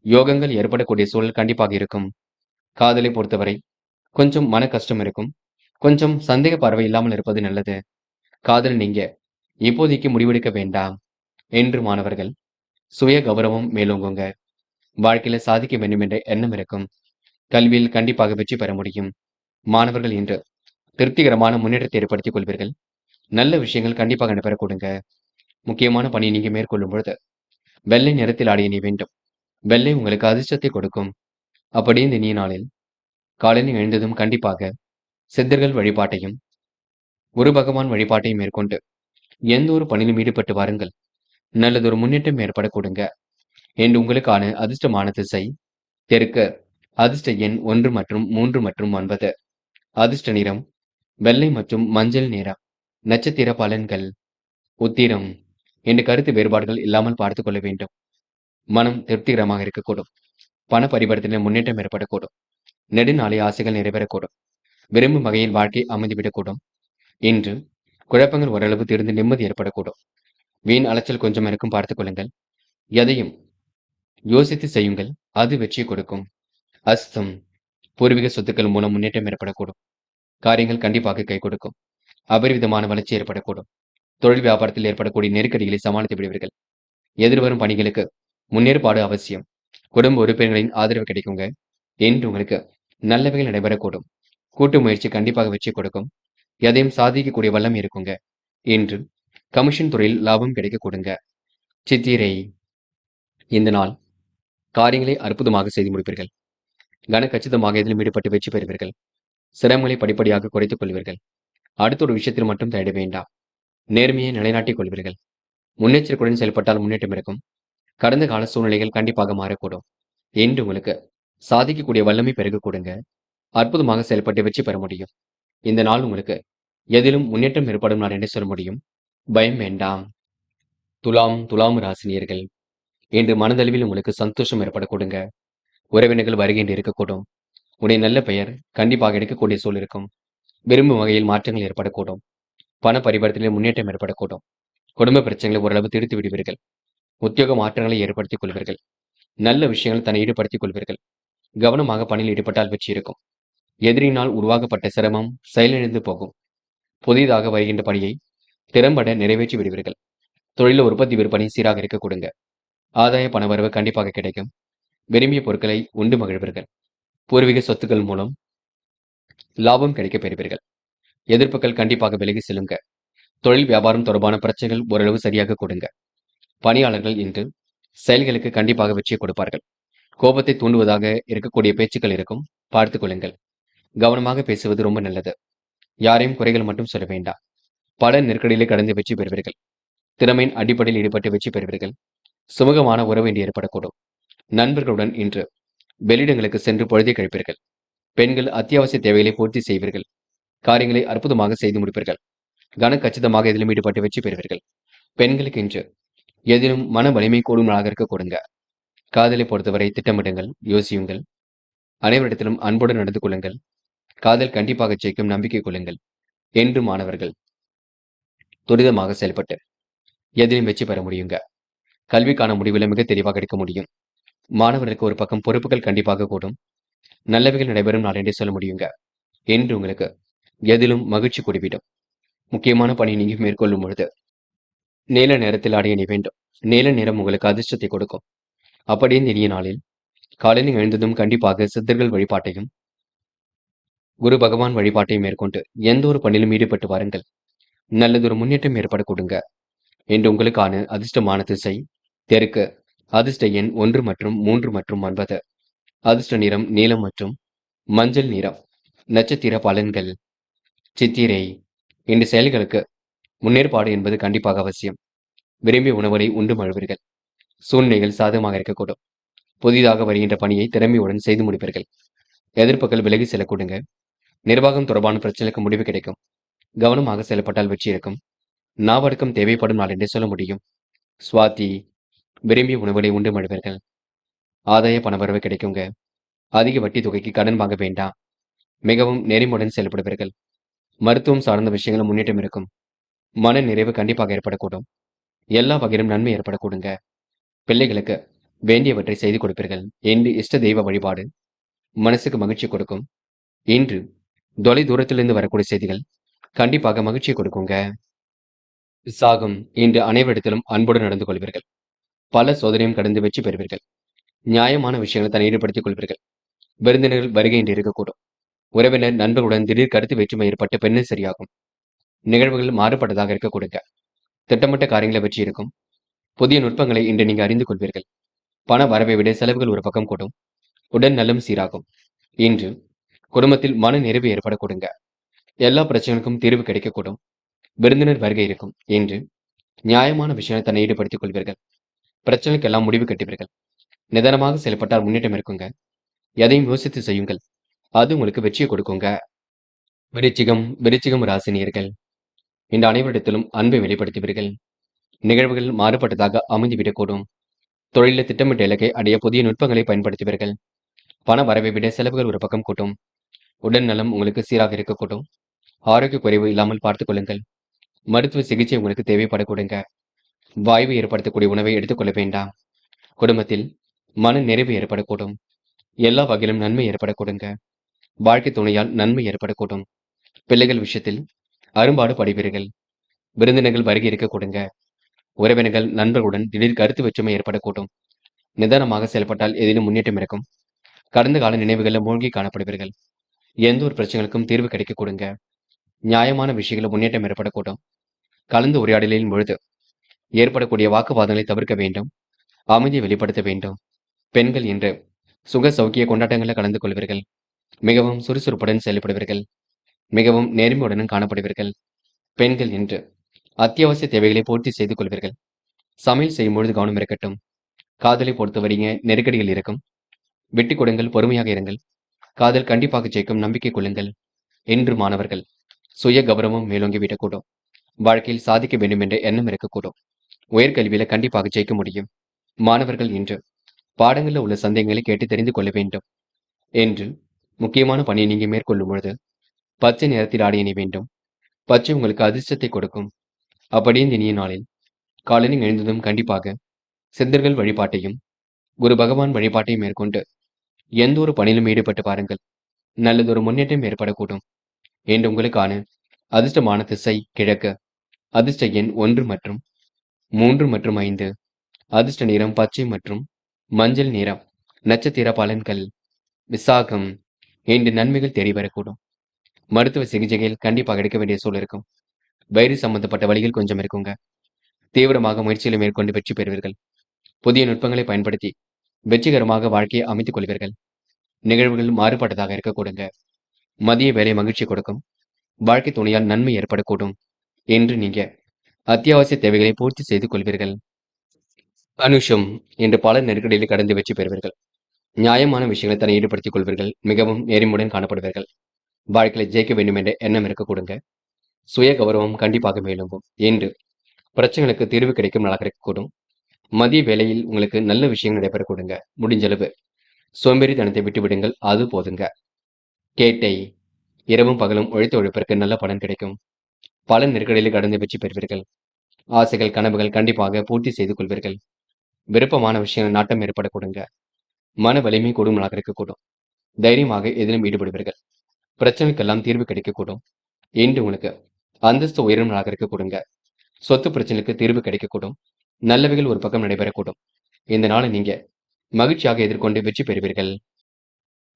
யோகங்கள் ஏற்படக்கூடிய சூழல் கண்டிப்பாக இருக்கும். காதலை பொறுத்தவரை கொஞ்சம் மன கஷ்டம் இருக்கும். கொஞ்சம் சந்தேக பார்வை இல்லாமல் இருப்பது நல்லது. காதல் நீங்க இப்போதைக்கு முடிவெடுக்க வேண்டாம். என்று மாணவர்கள் சுய கௌரவம் மேலோங்குங்க. வாழ்க்கையில சாதிக்க வேண்டும் என்ற எண்ணம் இருக்கும். கல்வியில் கண்டிப்பாக வெற்றி பெற முடியும். மாணவர்கள் இன்று திருப்திகரமான முன்னேற்றத்தை ஏற்படுத்திக் கொள்வீர்கள். நல்ல விஷயங்கள் கண்டிப்பாக நடைபெறக்கூடுங்க. முக்கியமான பணியை நீங்க மேற்கொள்ளும் பொழுது வெள்ளை நிறத்தில் ஆடை அணிய வேண்டும். வெள்ளை உங்களுக்கு அதிர்ஷ்டத்தை கொடுக்கும். அப்படியே இந்த இனிய நாளில் காலையில் எழுந்ததும் கண்டிப்பாக சித்தர்கள் வழிபாட்டையும் குரு பகவான் வழிபாட்டையும் மேற்கொண்டு எந்த ஒரு பணியிலும் ஈடுபட்டு வாருங்கள். நல்லதொரு முன்னேற்றம் ஏற்படக்கூடுங்க. என்று உங்களுக்கான அதிர்ஷ்டமான திசை தெற்கு. அதிர்ஷ்ட எண் 1 மற்றும் 3 மற்றும் 9. அதிர்ஷ்ட நிறம் வெள்ளை மற்றும் மஞ்சள் நிறம். நட்சத்திர பலன்கள். உத்திரம். என்று கருத்து வேறுபாடுகள் இல்லாமல் பார்த்துக் கொள்ள வேண்டும். மனம் திருப்திகரமாக இருக்கக்கூடும். பண பரிவர்த்தனை முன்னேற்றம் ஏற்படக்கூடும். நெடுநாளைய ஆசைகள் நிறைவேறக்கூடும். விரும்பும் வகையில் வாழ்க்கை அமைந்துவிடக்கூடும். இன்று குழப்பங்கள் ஓரளவு தீர்ந்து நிம்மதி ஏற்படக்கூடும். வீண் அலைச்சல் கொஞ்சம் இருக்கும் பார்த்துக் கொள்ளுங்கள். எதையும் யோசித்து செய்யுங்கள். அது வெற்றியை கொடுக்கும். அஸ்தம் பூர்வீக சொத்துக்கள் மூலம் முன்னேற்றம் ஏற்படக்கூடும். காரியங்கள் கண்டிப்பாக கை கொடுக்கும். அபரிவிதமான வளர்ச்சி ஏற்படக்கூடும். தொழில் வியாபாரத்தில் ஏற்படக்கூடிய நெருக்கடிகளை சமாளித்து விடுவீர்கள். எதிர்வரும் பணிகளுக்கு முன்னேற்பாடு அவசியம். குடும்ப உறுப்பினர்களின் ஆதரவு கிடைக்குங்க. என்று உங்களுக்கு நல்லவைகள் நடைபெறக்கூடும். கூட்டு முயற்சி கண்டிப்பாக வெற்றி கொடுக்கும். எதையும் சாதிக்கக்கூடிய வல்லம் இருக்குங்க. என்று கமிஷன் துறையில் லாபம் கிடைக்க கொடுங்க. சித்திரை இந்த நாள் காரியங்களை அற்புதமாக செய்து முடிப்பீர்கள். கனகச்சிதமாக இதிலும் ஈடுபட்டு வெற்றி பெறுவீர்கள். சிரமங்களை படிப்படியாக குறைத்துக் கொள்வீர்கள். அடுத்த ஒரு விஷயத்தில் மட்டும் தேட வேண்டாம். நேர்மையை நிலைநாட்டிக் கொள்வீர்கள். முன்னெச்சரிக்கையுடன் செயல்பட்டால் முன்னேற்றம் இருக்கும். கடந்த கால சூழ்நிலைகள் கண்டிப்பாக மாறக்கூடும். என்று உங்களுக்கு சாதிக்கக்கூடிய வல்லமை பெருக கொடுங்க. அற்புதமாக செயல்பட்டு வெற்றி பெற முடியும். இந்த நாள் உங்களுக்கு எதிலும் முன்னேற்றம் ஏற்படும் நாள் என்று சொல்ல முடியும். பயம் வேண்டாம். துலாம் ராசினியர்கள் இன்று மனதளவில் உங்களுக்கு சந்தோஷம் ஏற்பட கொடுங்க. உறவினர்கள் வருகின்ற இருக்கக்கூடும். உடைய நல்ல பெயர் கண்டிப்பாக எடுக்கக்கூடிய சூழல் இருக்கும். விரும்பும் வகையில் மாற்றங்கள் ஏற்படக்கூடும். பண பரிவர்த்தனையில் முன்னேற்றம் ஏற்படக்கூடும். குடும்ப பிரச்சனைகளை ஓரளவு தீர்த்து விடுவீர்கள். உத்தியோக மாற்றங்களை ஏற்படுத்திக் கொள்வீர்கள். நல்ல விஷயங்கள் தன்னை ஈடுபடுத்திக் கொள்வீர்கள். கவனமாக பணியில் ஈடுபட்டால் வெற்றி இருக்கும். எதிரியினால் உருவாக்கப்பட்ட சிரமம் செயலிழந்து போகும். புதிதாக வருகின்ற பணியை திறம்பட நிறைவேற்றி விடுவீர்கள். தொழில உற்பத்தி விற்பனை சீராக இருக்க கொடுங்க. ஆதாய பணவரவு கண்டிப்பாக கிடைக்கும். விரும்பிய பொருட்களை உண்டு மகிழ்வீர்கள். பூர்வீக சொத்துக்கள் மூலம் லாபம் கிடைக்க பெறுவீர்கள். எதிர்ப்புகள் கண்டிப்பாக விலகி செல்லுங்க. தொழில் வியாபாரம் தொடர்பான பிரச்சனைகள் ஓரளவு சரியாக கொடுங்க. பணியாளர்கள் இன்று செயல்களுக்கு கண்டிப்பாக வெற்றியை கொடுப்பார்கள். கோபத்தை தூண்டுவதாக இருக்கக்கூடிய பேச்சுக்கள் இருக்கும். பார்த்துக் கொள்ளுங்கள். கவனமாக பேசுவது ரொம்ப நல்லது. யாரையும் குறைகள் மட்டும் சொல்ல வேண்டாம். பல நெருக்கடிகளை கடந்து வெற்றி பெறுவீர்கள். திறமையின் அடிப்படையில் ஈடுபட்டு வெற்றி பெறுவீர்கள். சுமூகமான உறவு இன்று ஏற்படக்கூடும். நண்பர்களுடன் இன்று வெளியிடங்களுக்கு சென்று பொழுதை கழிப்பீர்கள். பெண்கள் அத்தியாவசிய தேவைகளை பூர்த்தி செய்வீர்கள். காரியங்களை அற்புதமாக செய்து முடிப்பீர்கள். கனகச்சிதமாக இதிலும் ஈடுபட்டு வெற்றி பெறுவீர்கள். பெண்களுக்கு இன்று எதிலும் மன வலிமை கூடும் நாளாக இருக்க கொடுங்க. காதலை பொறுத்தவரை திட்டமிடுங்கள், யோசியுங்கள். அனைவரிடத்திலும் அன்புடன் நடந்து கொள்ளுங்கள். காதல் கண்டிப்பாக ஜெயிக்கும் நம்பிக்கை கொள்ளுங்கள். என்று மாணவர்கள் துரிதமாக செயல்பட்டு எதிலும் வெற்றி பெற முடியுங்க. கல்விக்கான முடிவுல மிக தெளிவாக எடுக்க முடியும். மாணவர்களுக்கு ஒரு பக்கம் பொறுப்புகள் கண்டிப்பாக கூடும். நல்லவைகள் நடைபெறும் நாள் என்றே சொல்ல முடியுங்க. என்று உங்களுக்கு எதிலும் மகிழ்ச்சி கூடிவிடும். முக்கியமான பணி நீங்க மேற்கொள்ளும் பொழுது நீல நேரத்தில் அடைய வேண்டும். நீல நிறம் உங்களுக்கு அதிர்ஷ்டத்தை கொடுக்கும். அப்படியே இனிய நாளில் காலையில் எழுந்ததும் கண்டிப்பாக சித்தர்கள் வழிபாட்டையும் குரு பகவான் வழிபாட்டையும் மேற்கொண்டு எந்த ஒரு பணியிலும் ஈடுபட்டு வாருங்கள். நல்லதொரு முன்னேற்றம் ஏற்பட கொடுங்க. என்று உங்களுக்கான அதிர்ஷ்டமான திசை தெற்கு. அதிர்ஷ்ட எண் 1 மற்றும் 3 மற்றும் 9. அதிர்ஷ்ட நிறம் நீலம் மற்றும் மஞ்சள் நிறம். நட்சத்திர பலன்கள். சித்திரை இந்த செயல்களுக்கு முன்னேற்பாடு என்பது கண்டிப்பாக அவசியம். விரும்பிய உணவுகளை உண்டு மழுவீர்கள். சூழ்நிலைகள் சாதகமாக இருக்கக்கூடும். புதிதாக வருகின்ற பணியை திறமையுடன் செய்து முடிப்பீர்கள். எதிர்ப்புகள் விலகி செல்ல கொடுங்க. நிர்வாகம் தொடர்பான பிரச்சனைக்கு முடிவு கிடைக்கும். கவனமாக செயல்பட்டால் வெற்றி இருக்கும். நாவடக்கம் தேவைப்படும் நாள் என்றே சொல்ல முடியும். சுவாதி விரும்பிய உணவுகளை உண்டு மழுவீர்கள். ஆதாய பணவரவு கிடைக்குங்க. அதிக வட்டி தொகைக்கு கடன் வாங்க வேண்டாம். மிகவும் நெறிமுடன் செயல்படுவீர்கள். மருத்துவம் சார்ந்த விஷயங்களும் முன்னேற்றம் இருக்கும். மன நிறைவு கண்டிப்பாக ஏற்படக்கூடும். எல்லா வகையிலும் நன்மை ஏற்படக்கூடுங்க. பிள்ளைகளுக்கு வேண்டியவற்றை செய்து கொடுப்பீர்கள். என்று இஷ்ட தெய்வ வழிபாடு மனசுக்கு மகிழ்ச்சி கொடுக்கும். இன்று தொலை தூரத்திலிருந்து வரக்கூடிய செய்திகள் கண்டிப்பாக மகிழ்ச்சியை கொடுக்குங்க. சாகம் இன்று அனைவரிடத்திலும் அன்புடன் நடந்து கொள்வீர்கள். பல சோதனையும் கடந்து வெற்றி பெறுவீர்கள். நியாயமான விஷயங்களை தன்னை ஈடுபடுத்திக் கொள்வீர்கள். விருந்தினர்கள் வருகை இன்று இருக்கக்கூடும். உறவினர் நண்பர்களுடன் திடீர் கருத்து வேற்றுமை ஏற்பட்டு பெண்ணு சரியாகும். நிகழ்வுகள் மாறுபட்டதாக இருக்க கொடுங்க. திட்டமிட்ட காரியங்களை வெற்றி இருக்கும். புதிய நுட்பங்களை இன்று நீங்க அறிந்து கொள்வீர்கள். பண வரவை விட செலவுகள் ஒரு பக்கம் கூடும். உடல் நலம் சீராகும். இன்று குடும்பத்தில் மன நிறைவு ஏற்பட கொடுங்க. எல்லா பிரச்சனைகளுக்கும் தீர்வு கிடைக்கக்கூடும். விருந்தினர் வருகை இருக்கும். இன்று நியாயமான விஷயங்களை தன்னை ஈடுபடுத்திக் கொள்வீர்கள். பிரச்சனைக்கு எல்லாம் முடிவு கட்டுவீர்கள். நிதானமாக செயல்பட்டால் முன்னேற்றம் இருக்குங்க. எதையும் யோசித்து செய்யுங்கள். அது உங்களுக்கு வெற்றியை கொடுக்குங்க. விருச்சிகம் ராசினியர்கள் இந்த அனைவரிடத்திலும் அன்பை வெளிப்படுத்துவீர்கள். நிகழ்வுகள் மாறுபட்டதாக அமைந்துவிடக்கூடும். தொழிலில் திட்டமிட்ட இலக்கை அடைய புதிய நுட்பங்களை பயன்படுத்துவீர்கள். பண வரவை விட செலவுகள் ஒரு பக்கம் கூட்டும். உடல் நலம் உங்களுக்கு சீராக இருக்கக்கூடும். ஆரோக்கிய குறைவு இல்லாமல் பார்த்துக் கொள்ளுங்கள். மருத்துவ சிகிச்சை உங்களுக்கு தேவைப்படக்கூடுங்க. வாய்வு ஏற்படுத்தக்கூடிய உணவை எடுத்துக்கொள்ள வேண்டாம். குடும்பத்தில் மன நிறைவு ஏற்படக்கூடும். எல்லா வகையிலும் நன்மை ஏற்படக்கூடுங்க. வாழ்க்கை துணையால் நன்மை ஏற்படக்கூடும். பிள்ளைகள் விஷயத்தில் அரும்பாடு படுவீர்கள். விருந்தினர்கள் வருகை இருக்கக்கூடுங்க. உறவினர்கள் நண்பர்களுடன் திடீர் கருத்து வேற்றுமை ஏற்படக்கூடும். நிதானமாக செயல்பட்டால் எதிலும் முன்னேற்றம் இருக்கும். கடந்த கால நினைவுகளில் மூழ்கி காணப்படுவீர்கள். எந்த ஒரு பிரச்சனைகளுக்கும் தீர்வு கிடைக்கக்கூடுங்க. நியாயமான விஷயங்களில் முன்னேற்றம் ஏற்படக்கூடும். கலந்து உரையாடலின் பொழுது ஏற்படக்கூடிய வாக்குவாதங்களை தவிர்க்க வேண்டும். அமைதியை வெளிப்படுத்த வேண்டும். பெண்கள் என்று சுக சௌக்கிய கொண்டாட்டங்களில் கலந்து கொள்வீர்கள். மிகவும் சுறுசுறுப்புடன் செயல்படுவீர்கள். மிகவும் நேர்மையுடனும் காணப்படுவீர்கள். பெண்கள் என்று அத்தியாவசிய தேவைகளை பூர்த்தி செய்து கொள்வீர்கள். சமையல் செய்யும் பொழுது கவனம் இருக்கட்டும். காதலை பொறுத்தவரைங்க நெருக்கடிகள் இருக்கும். விட்டுக் கொடுங்கள், பொறுமையாக இருங்கள். காதல் கண்டிப்பாக ஜெயிக்கும், நம்பிக்கை கொள்ளுங்கள். என்று மாணவர்கள் சுய கௌரவம் மேலோங்கி விடக்கூடும். வாழ்க்கையில் சாதிக்க வேண்டும் என்ற எண்ணம் இருக்கக்கூடும். உயர்கல்வியில கண்டிப்பாக ஜெயிக்க முடியும். மாணவர்கள் இன்று பாடங்களில் உள்ள சந்தேகங்களை கேட்டு தெரிந்து கொள்ள வேண்டும். என்று முக்கியமான பணியை நீங்க மேற்கொள்ளும் பொழுது பச்சை நிறத்தில் ஆடை அணி வேண்டும். பச்சை உங்களுக்கு அதிர்ஷ்டத்தை கொடுக்கும். அப்படியே இந்த இனிய நாளில் காலையில் எழுந்ததும் கண்டிப்பாக சித்தர்கள் வழிபாட்டையும் குரு பகவான் வழிபாட்டையும் மேற்கொண்டு எந்த ஒரு பணியிலும் ஈடுபட்டு பாருங்கள். நல்லதொரு முன்னேற்றம் ஏற்படக்கூடும். என்று உங்களுக்கான அதிர்ஷ்டமான திசை கிழக்கு. அதிர்ஷ்ட எண் 1 மற்றும் 3 மற்றும் 5. அதிர்ஷ்ட நிறம் பச்சை மற்றும் மஞ்சள் நிறம். நட்சத்திர பலன்கள். விசாகம். இன்று நன்மைகள் தேடி வரக்கூடும். மருத்துவ சிகிச்சைகள் கண்டிப்பாக எடுக்க வேண்டிய சூழல் இருக்கும். வயிறு சம்பந்தப்பட்ட வழிகள் கொஞ்சம் இருக்குங்க. தீவிரமாக முயற்சிகளை மேற்கொண்டு வெற்றி பெறுவீர்கள். புதிய நுட்பங்களை பயன்படுத்தி வெற்றிகரமாக வாழ்க்கையை அமைத்துக் கொள்வீர்கள். நிகழ்வுகள் மாறுபட்டதாக இருக்கக்கூடுங்க. மதிய வேலை மகிழ்ச்சி கொடுக்கும். வாழ்க்கை துணையால் நன்மை ஏற்படக்கூடும். என்று நீங்க அத்தியாவசிய தேவைகளை பூர்த்தி செய்து கொள்வீர்கள். அனுஷம் என்று பல நெருக்கடியில் கடந்து வெற்றி பெறுவீர்கள். நியாயமான விஷயங்களை தன்னை ஈடுபடுத்திக் கொள்வீர்கள். மிகவும் நேர்மையுடன் காணப்படுவீர்கள். வாழ்க்கையில ஜெயிக்க வேண்டும் என்ற எண்ணம் இருக்கக்கூடுங்க. சுய கௌரவம் கண்டிப்பாக மேலோங்கும். என்று பிரச்சனைகளுக்கு தீர்வு கிடைக்கும் நாளாக இருக்கக்கூடும். மதிய வேளையில் உங்களுக்கு நல்ல விஷயங்கள் நடைபெறக்கூடுங்க. முடிஞ்சளவு சோம்பேறித்தனத்தை விட்டு விடுங்கள், அது போதுங்க. கேட்டை. இரவும் பகலும் உழைத்த உழைப்பிற்கு நல்ல பலன் கிடைக்கும். பல நெருக்கடியில் கடந்து வெற்றி பெறுவீர்கள். ஆசைகள் கனவுகள் கண்டிப்பாக பூர்த்தி செய்து கொள்வீர்கள். விருப்பமான விஷயங்கள் நாட்டம் ஏற்படக்கூடுங்க. மன வலிமை கூடும் நாளாக இருக்கக்கூடும். தைரியமாக எதிலும் ஈடுபடுவீர்கள். பிரச்சனைக்கெல்லாம் தீர்வு கிடைக்கக்கூடும். இன்று உங்களுக்கு அந்தஸ்து உயரும் நாளாக இருக்கக்கூடுங்க. சொத்து பிரச்சனைக்கு தீர்வு கிடைக்கக்கூடும். நல்லவைகள் ஒரு பக்கம் நடைபெறக்கூடும். இந்த நாளை நீங்க மகிழ்ச்சியாக எதிர்கொண்டு வெற்றி பெறுவீர்கள்.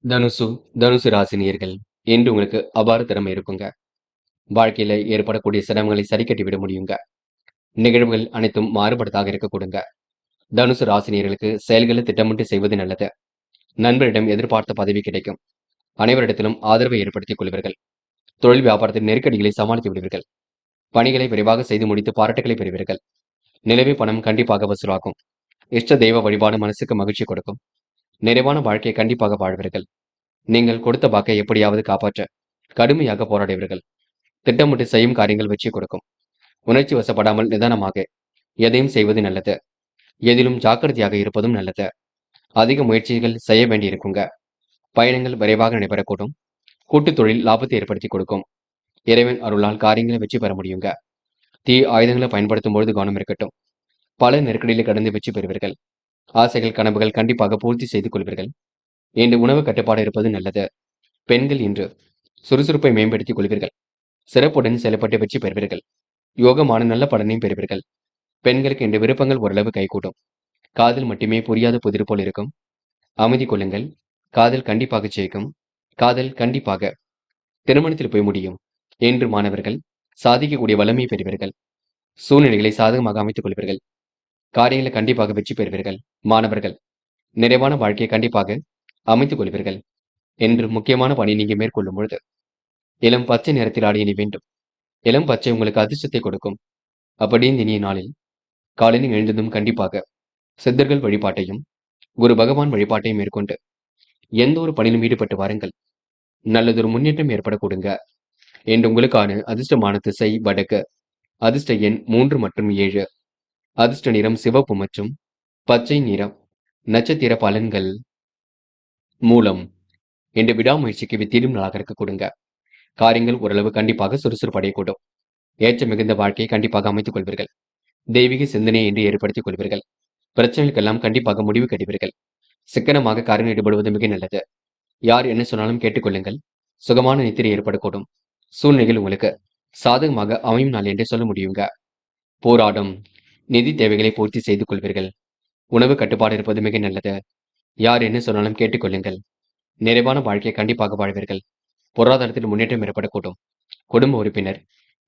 தனுசு. தனுசு ராசினியர்கள் இன்று உங்களுக்கு அபார திறமை இருக்குங்க. வாழ்க்கையில ஏற்படக்கூடிய சிரமங்களை சரி கட்டி விட முடியுங்க. நிகழ்வுகள் அனைத்தும் மாறுபட்டதாக இருக்கக்கூடுங்க. தனுசு ராசினியர்களுக்கு செயல்களை திட்டமிட்டு செய்வது நல்லது. நண்பரிடம் எதிர்பார்த்த பதவி கிடைக்கும். அனைவரிடத்திலும் ஆதரவை ஏற்படுத்திக் கொள்வீர்கள். தொழில் வியாபாரத்தில் நெருக்கடிகளை சமாளித்து விடுவீர்கள். பணிகளை விரைவாக செய்து முடித்து பாராட்டுகளை பெறுவீர்கள். நிலவை பணம் கண்டிப்பாக வசூலாகும். இஷ்ட தெய்வ வழிபாடு மனசுக்கு மகிழ்ச்சி கொடுக்கும். நிறைவான வாழ்க்கையை கண்டிப்பாக வாழ்வீர்கள். நீங்கள் கொடுத்த வாக்கை எப்படியாவது காப்பாற்ற கடுமையாக போராடுவீர்கள். திட்டமிட்டு செய்யும் காரியங்கள் வெற்றி கொடுக்கும். உணர்ச்சி வசப்படாமல் நிதானமாக எதையும் செய்வது நல்லது. எதிலும் ஜாக்கிரதையாக இருப்பதும் நல்லது. அதிக முயற்சிகள் செய்ய வேண்டியிருக்குங்க. பயணங்கள் விரைவாக நடைபெறக்கூடும். கூட்டுத் தொழில் லாபத்தை ஏற்படுத்தி கொடுக்கும். இறைவன் அருளால் காரியங்களை வெற்றி பெற முடியுங்க. தீ ஆயுதங்களை பயன்படுத்தும் பொழுது கவனம் இருக்கட்டும். பல நெருக்கடியில் கடந்து வெற்றி பெறுவீர்கள். ஆசைகள் கனவுகள் கண்டிப்பாக பூர்த்தி செய்து கொள்வீர்கள். இன்று உணவு கட்டுப்பாடு இருப்பது நல்லது. பெண்கள் இன்று சுறுசுறுப்பை மேம்படுத்திக் கொள்வீர்கள். சிறப்புடன் செயல்பட்டு வெற்றி பெறுவீர்கள். யோகமான நல்ல பலனையும் பெறுவீர்கள். பெண்களுக்கு இன்று விருப்பங்கள் ஓரளவு கைகூடும். காதல் மட்டுமே புரியாத புதிர் போல் இருக்கும். அமைதி கொள்ளுங்கள். காதல் கண்டிப்பாக ஜெயிக்கும். காதல் கண்டிப்பாக திருமணத்தில் போய் முடியும். என்று மாணவர்கள் சாதிக்கக்கூடிய வல்லமையை பெறுவீர்கள். சூழ்நிலைகளை சாதகமாக அமைத்துக் கொள்வீர்கள். காரியங்களை கண்டிப்பாக வெற்றி பெறுவீர்கள். மாணவர்கள் நிறைவான வாழ்க்கையை கண்டிப்பாக அமைத்துக் கொள்வீர்கள். என்று முக்கியமான பணி நீங்க மேற்கொள்ளும் பொழுது இளம் பச்சை நிறத்தில் ஆடை அணி வேண்டும். இளம் பச்சை உங்களுக்கு அதிர்ஷ்டத்தை கொடுக்கும். அப்படி இந்த இனிய நாளில் காலையில் எழுந்ததும் கண்டிப்பாக சித்தர்கள் வழிபாட்டையும் குரு பகவான் வழிபாட்டையும் மேற்கொண்டு எந்த ஒரு பணியிலும் ஈடுபட்டு வாருங்கள். நல்லதொரு முன்னேற்றம் ஏற்படக்கூடுங்க. என்று உங்களுக்கான அதிர்ஷ்டமான திசை வடக்கு. அதிர்ஷ்ட எண் 3 மற்றும் 7. அதிர்ஷ்ட நிறம் சிவப்பு மற்றும் பச்சை நிறம். நட்சத்திர பலன்கள். மூலம். என்று விடாமுயற்சிக்கு வித்திடும் நாளாக இருக்கக்கூடுங்க. காரியங்கள் ஓரளவு கண்டிப்பாக சுறுசுறுப்பு அடையக்கூடும். ஏற்ற மிகுந்த வாழ்க்கையை கண்டிப்பாக அமைத்துக் கொள்வீர்கள். தெய்வீக சிந்தனையை இன்று ஏற்படுத்திக் கொள்வீர்கள். பிரச்சனைகளுக்கெல்லாம் கண்டிப்பாக முடிவு கட்டுவீர்கள். சிக்கனமாக காரில் ஈடுபடுவது மிக நல்லது. யார் என்ன சொன்னாலும் கேட்டுக்கொள்ளுங்கள். சுகமான நித்திரை ஏற்படக்கூடும். சூழ்நிலைகள் உங்களுக்கு சாதகமாக அமையும் நாள் என்றே சொல்ல முடியுங்க. போராடும் நிதி தேவைகளை பூர்த்தி செய்து கொள்வீர்கள். உணவு கட்டுப்பாடு இருப்பது மிக நல்லது. யார் என்ன சொன்னாலும் கேட்டுக்கொள்ளுங்கள். நிறைவான வாழ்க்கையை கண்டிப்பாக வாழ்வீர்கள். பொருளாதாரத்தில் முன்னேற்றம் ஏற்படக்கூடும். குடும்ப உறுப்பினர்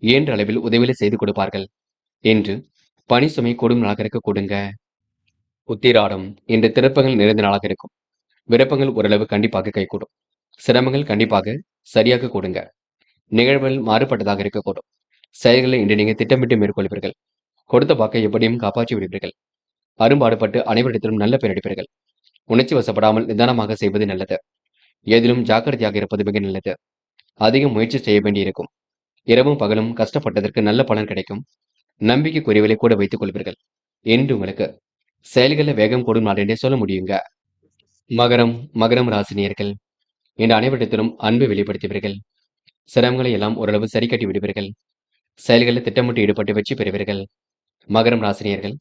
இயன்ற அளவில் உதவிகளை செய்து கொடுப்பார்கள் என்று பணி சுமை கூடும் நாளாக இருக்க கொடுங்க. உத்திராடம் இன்று திறப்பங்கள் நிறைந்த நாளாக இருக்கும். விருப்பங்கள் ஓரளவு கண்டிப்பாக கைகூடும். சிரமங்கள் கண்டிப்பாக சரியாக கொடுங்க. நிகழ்வுகள் மாறுபட்டதாக இருக்கக்கூடும். செயல்களை இன்று நீங்க திட்டமிட்டு மேற்கொள்வீர்கள். கொடுத்த வாக்கை எப்படியும் காப்பாற்றி விடுவீர்கள். அரும்பாடுபட்டு அனைவரிடத்திலும் நல்ல பெயர் எடுப்பீர்கள். உணர்ச்சி வசப்படாமல் நிதானமாக செய்வது நல்லது. எதிலும் ஜாக்கிரதையாக இருப்பது மிக நல்லது. அதிக முயற்சி செய்ய வேண்டியிருக்கும். இரவும் பகலும் கஷ்டப்பட்டதற்கு நல்ல பலன் கிடைக்கும். நம்பிக்கைக்குரியவரை கூட வைத்துக் கொள்வீர்கள் என்று உங்களுக்கு செயல்களில் வேகம் கூடும் நாள் என்றே சொல்ல முடியுங்க. மகரம் ராசினியர்கள் இன்று அனைவரிடத்திலும் அன்பை வெளிப்படுத்துவீர்கள். சிரமங்களை எல்லாம் ஓரளவு சரி கட்டி விடுவீர்கள். செயல்களில் திட்டமிட்டு ஈடுபட்டு வெற்றி பெறுவீர்கள். மகரம் ராசினியர்கள்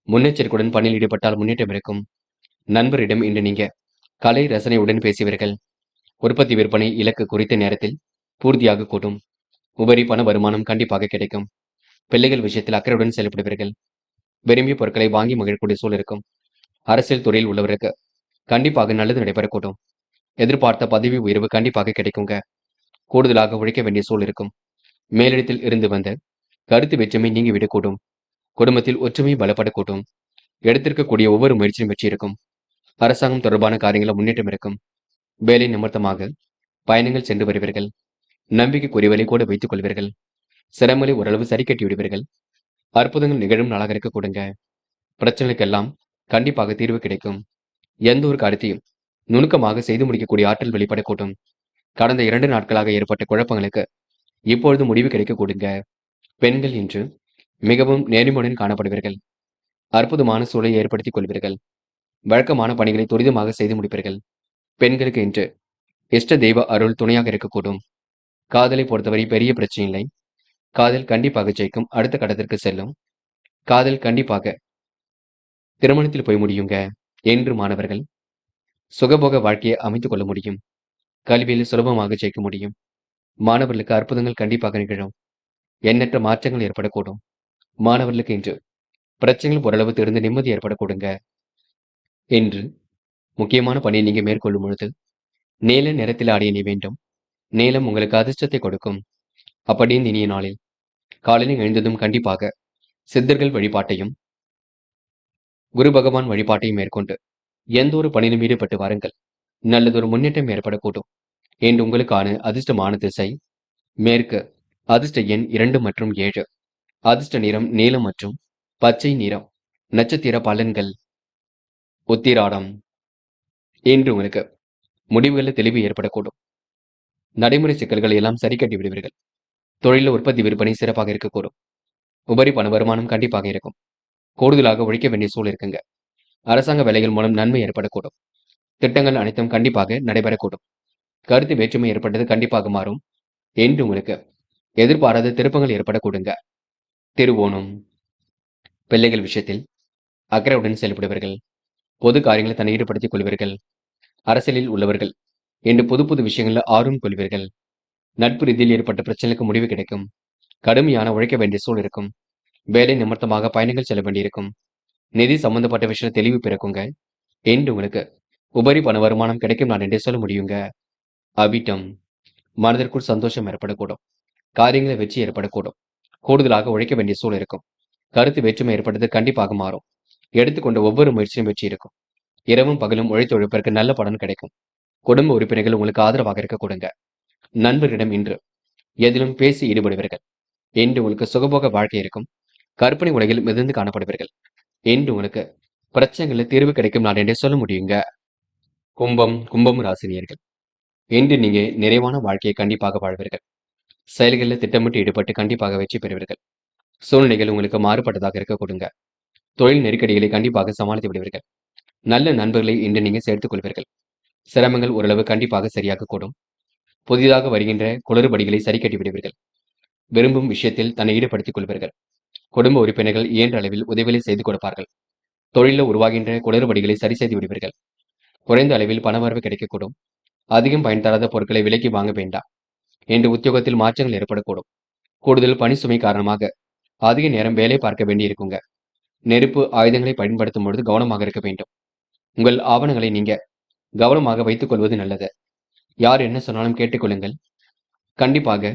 முன்னெச்சரிக்கையுடன் பணியில் ஈடுபட்டால் முன்னேற்றம் இருக்கும். நண்பரிடம் இன்று நீங்க கலை ரசனையுடன் பேசுவீர்கள். உற்பத்தி விற்பனை இலக்கு குறித்த நேரத்தில் பூர்த்தியாக கூட்டும். உபரி பண வருமானம் கண்டிப்பாக கிடைக்கும். பிள்ளைகள் விஷயத்தில் அக்கறையுடன் செயல்படுவீர்கள். விரும்பிய பொருட்களை வாங்கி மகிழக்கூடிய சூழல் இருக்கும். அரசியல் துறையில் உள்ளவருக்கு கண்டிப்பாக நல்லது நடைபெறக்கூடும். எதிர்பார்த்த பதவி உயர்வு கண்டிப்பாக கிடைக்குங்க. கூடுதலாக உழைக்க வேண்டிய சூழல் இருக்கும். மேலிடத்தில் இருந்து வந்த கருத்து வேற்றுமை நீங்கிவிடக்கூடும். குடும்பத்தில் ஒற்றுமை பலப்படக்கூடும். எடுத்திருக்கக்கூடிய ஒவ்வொரு முயற்சியும் வெற்றி இருக்கும். அரசாங்கம் தொடர்பான காரியங்களில் முன்னேற்றம் இருக்கும். வேலை நிமித்தமாக பயணங்கள் சென்று வருவீர்கள். நம்பிக்கைக்குரியவரை கூட வைத்துக் கொள்வீர்கள். சிரமங்களை ஓரளவு சரி கட்டி விடுவீர்கள். அற்புதங்கள் நிகழும் நாளாக இருக்க கொடுங்க. பிரச்சனைக்கெல்லாம் கண்டிப்பாக தீர்வு கிடைக்கும். எந்த ஒரு காரியத்தையும் நுணுக்கமாக செய்து முடிக்கக்கூடிய ஆற்றல் வெளிப்படக்கூடும். கடந்த 2 நாட்களாக ஏற்பட்ட குழப்பங்களுக்கு இப்பொழுது முடிவு கிடைக்க கொடுங்க. பெண்கள் இன்று மிகவும் நேர்மையுடன் காணப்படுவீர்கள். அற்புதமான சூழலை ஏற்படுத்திக் கொள்வீர்கள். வழக்கமான பணிகளை துரிதமாக செய்து முடிப்பீர்கள். பெண்களுக்கு இன்று இஷ்ட தெய்வ அருள் துணையாக இருக்கக்கூடும். காதலை பொறுத்தவரை பெரிய பிரச்சனை இல்லை. காதல் கண்டிப்பாக ஜெயிக்கும். அடுத்த கட்டத்திற்கு செல்லும். காதல் கண்டிப்பாக திருமணத்தில் போய் முடியுங்க என்று மாணவர்கள் சுகபோக வாழ்க்கையை அமைத்துக் கொள்ள முடியும். கல்வியில் சுலபமாக ஜெயிக்க முடியும். மாணவர்களுக்கு அற்புதங்கள் கண்டிப்பாக நிகழும். எண்ணற்ற மாற்றங்கள் ஏற்படக்கூடும். மாணவர்களுக்கு இன்று பிரச்சனைகள் ஓரளவு தெரிந்து நிம்மதி ஏற்படக்கூடுங்க. என்று முக்கியமான பணியை நீங்க மேற்கொள்ளும் பொழுது நீல நிறத்தில் ஆடிய நீ வேண்டும். நீலம் உங்களுக்கு அதிர்ஷ்டத்தை கொடுக்கும். அப்படின்னு இனிய நாளில் காலையில் எழுந்ததும் கண்டிப்பாக சித்தர்கள் வழிபாட்டையும் குரு பகவான் வழிபாட்டையும் மேற்கொண்டு எந்த ஒரு பணியிலும் ஈடுபட்டு வாருங்கள். நல்லதொரு முன்னேற்றம் ஏற்படக்கூடும். என்று உங்களுக்கான அதிர்ஷ்டமான திசை மேற்கு. அதிர்ஷ்ட எண் 2 மற்றும் 7. அதிர்ஷ்ட நிறம் நீலம் மற்றும் பச்சை நிறம். நட்சத்திர பலன்கள். உத்திராடம் இன்று உங்களுக்கு முடிவுகளில் தெளிவு ஏற்படக்கூடும். நடைமுறை சிக்கல்களை எல்லாம் சரி கட்டி விடுவீர்கள். தொழிலில் உற்பத்தி விற்பனை சிறப்பாக இருக்கக்கூடும். உபரி பண வருமானம் கண்டிப்பாக இருக்கும். கூடுதலாக உழைக்க வேண்டிய சூழல் இருக்குங்க. அரசாங்க வேலைகள் மூலம் நன்மை ஏற்படக்கூடும். திட்டங்கள் அனைத்தும் கண்டிப்பாக நடைபெறக்கூடும். கருத்து வேற்றுமை ஏற்பட்டது கண்டிப்பாக மாறும். என்று உங்களுக்கு எதிர்பாராத திருப்பங்கள் ஏற்படக்கூடுங்க. திருவோணம் பிள்ளைகள் விஷயத்தில் அக்கறையுடன் செயல்படுவீர்கள். பொது காரியங்களை தன்னை ஈடுபடுத்திக் கொள்வீர்கள். அரசியலில் உள்ளவர்கள் என்று புது புது விஷயங்களில் ஆர்வம் கொள்வீர்கள். நட்பு ரீதியில் ஏற்பட்ட பிரச்சனைக்கு முடிவு கிடைக்கும். கடுமையான உழைக்க வேண்டிய சூழல் இருக்கும். வேலை நிமித்தமாக பயணங்கள் செல்ல வேண்டியிருக்கும். நிதி சம்பந்தப்பட்ட விஷயம் தெளிவு பிறக்குங்க. என்று உங்களுக்கு உபரி பண வருமானம் கிடைக்கும் நான் என்றே சொல்ல முடியுங்க. அபிட்டம் மனதிற்குள் சந்தோஷம் ஏற்படக்கூடும். காரியங்களை வெற்றி ஏற்படக்கூடும். கூடுதலாக உழைக்க வேண்டிய சூழல் இருக்கும். கருத்து வேற்றுமை ஏற்பட்டது கண்டிப்பாக மாறும். எடுத்துக்கொண்ட ஒவ்வொரு முயற்சியும் வெற்றி இருக்கும். இரவும் பகலும் உழைத்து உழைப்பிற்கு நல்ல பலன் கிடைக்கும். குடும்ப உறுப்பினர்கள் உங்களுக்கு ஆதரவாக இருக்க கொடுங்க. நண்பர்களிடம் இன்று எதிலும் பேசி ஈடுபடுவீர்கள். என்று உங்களுக்கு சுகபோக வாழ்க்கை இருக்கும். கற்பனை உலகில் மிதந்து காணப்படுவீர்கள். என்று உங்களுக்கு பிரச்சனைகளில் தீர்வு கிடைக்கும் நான் என்றே சொல்ல முடியுங்க. கும்பம் ராசினியர்கள் இன்று நீங்க நிறைவான வாழ்க்கையை கண்டிப்பாக வாழ்வீர்கள். செயல்களில் திட்டமிட்டு ஈடுபட்டு கண்டிப்பாக வெற்றி பெறுவீர்கள். சூழ்நிலைகள் உங்களுக்கு மாறுபட்டதாக இருக்க கொடுங்க. தொழில் நெருக்கடிகளை கண்டிப்பாக சமாளித்து விடுவீர்கள். நல்ல நண்பர்களை இன்று நீங்க சேர்த்துக் கொள்வீர்கள். சிரமங்கள் ஓரளவு கண்டிப்பாக சரியாக கூடும். புதிதாக வருகின்ற குளறுபடிகளை சரி கட்டி விடுவீர்கள். விரும்பும் விஷயத்தில் தன்னை ஈடுபடுத்திக் கொள்வீர்கள். குடும்ப உறுப்பினர்கள் இயன்ற அளவில் உதவிகளை செய்து கொடுப்பார்கள். தொழிலில் உருவாகின்ற குளறுபடிகளை சரி செய்து விடுவீர்கள். குறைந்த அளவில் பணவரவு கிடைக்கக்கூடும். அதிகம் பயன் தராத பொருட்களை விலைக்கு வாங்க வேண்டாம். இன்று உத்தியோகத்தில் மாற்றங்கள் ஏற்படக்கூடும். கூடுதல் பணி சுமை காரணமாக அதிக நேரம் வேலை பார்க்க வேண்டியிருக்குங்க. நெருப்பு ஆயுதங்களை பயன்படுத்தும் பொழுது கவனமாக இருக்க வேண்டும். உங்கள் ஆவணங்களை நீங்க கவனமாக வைத்துக் கொள்வது நல்லது. யார் என்ன சொன்னாலும் கேட்டுக்கொள்ளுங்கள். கண்டிப்பாக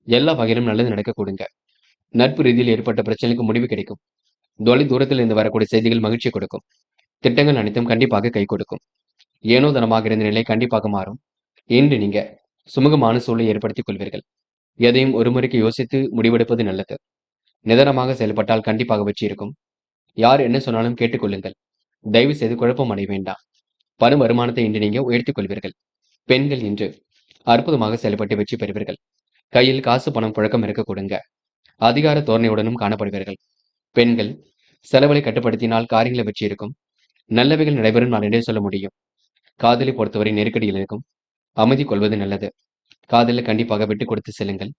எல்லா வகையிலும் நல்லது நடக்க கொடுங்க. நட்பு ரீதியில் ஏற்பட்ட பிரச்சனைக்கு முடிவு கிடைக்கும். தொலை தூரத்தில் இருந்து வரக்கூடிய செய்திகள் மகிழ்ச்சி கொடுக்கும். திட்டங்கள் அனைத்தும் கண்டிப்பாக கை கொடுக்கும். ஏனோ தனமாக இருந்த நிலை கண்டிப்பாக மாறும். இன்று நீங்க சுமூகமான சூழலை ஏற்படுத்திக் கொள்வீர்கள். எதையும் ஒரு முறைக்கு யோசித்து முடிவெடுப்பது நல்லது. நிதானமாக செயல்பட்டால் கண்டிப்பாக வெற்றி இருக்கும். யார் என்ன சொன்னாலும் கேட்டுக்கொள்ளுங்கள். தயவு செய்து குழப்பம் அடைய வேண்டாம். பண வருமானத்தை இன்று நீங்க உயர்த்திக் கொள்வீர்கள். பெண்கள் இன்று அற்புதமாக செயல்பட்டு வெற்றி பெறுவீர்கள். கையில் காசு பணம் புழக்கம் இருக்க கொடுங்க. அதிகார தோரணையுடனும் காணப்படுவீர்கள். பெண்கள் செலவுகளை கட்டுப்படுத்தினால் காரியங்களை வெற்றி இருக்கும். நல்லவைகள் நடைபெறும் நான் என்றே சொல்ல முடியும். காதலை பொறுத்தவரை நெருக்கடியில் இருக்கும். அமைதி கொள்வது நல்லது. காதலில் கண்டிப்பாக விட்டுக் கொடுத்து செல்லுங்கள்.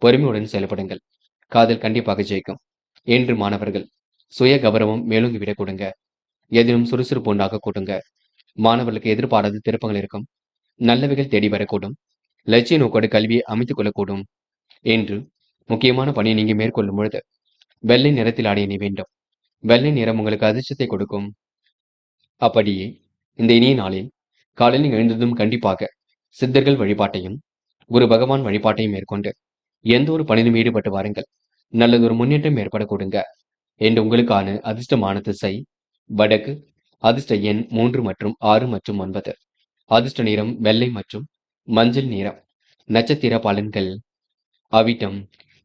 பொறுமையுடன் செயல்படுங்கள். காதல் கண்டிப்பாக ஜெயிக்கும். என்று மாணவர்கள் சுய கௌரவம் மேலோங்கி விட கொடுங்க. எதிலும் சுறுசுறுப்பு உண்டாக கூட்டுங்க. மாணவர்களுக்கு எதிர்பாராத திருப்பங்கள் இருக்கும். நல்லவைகள் தேடி வரக்கூடும். லட்சிய நோக்கோடு கல்வியை அமைத்துக் கொள்ளக்கூடும். என்று முக்கியமான பணியை நீங்க மேற்கொள்ளும் பொழுது வெள்ளை நிறத்தில் ஆடை அணிய வேண்டும். வெள்ளை நிறம் உங்களுக்கு அதிர்ஷ்டத்தை கொடுக்கும். அப்படியே இந்த இனிய நாளில் காலையில் எழுந்ததும் கண்டிப்பாக சித்தர்கள் வழிபாட்டையும் குரு பகவான் வழிபாட்டையும் மேற்கொண்டு எந்த ஒரு பணியிலும் ஈடுபட்டு வாருங்கள். நல்லதொரு முன்னேற்றம் ஏற்பட கொடுங்க. என்று உங்களுக்கான அதிர்ஷ்டமான திசை வடக்கு. அதிர்ஷ்ட எண் 3 மற்றும் 6 மற்றும் 9. அதிர்ஷ்ட நிறம் வெள்ளை மற்றும் மஞ்சள் நிறம். நட்சத்திர பலன்கள். அவிட்டம்.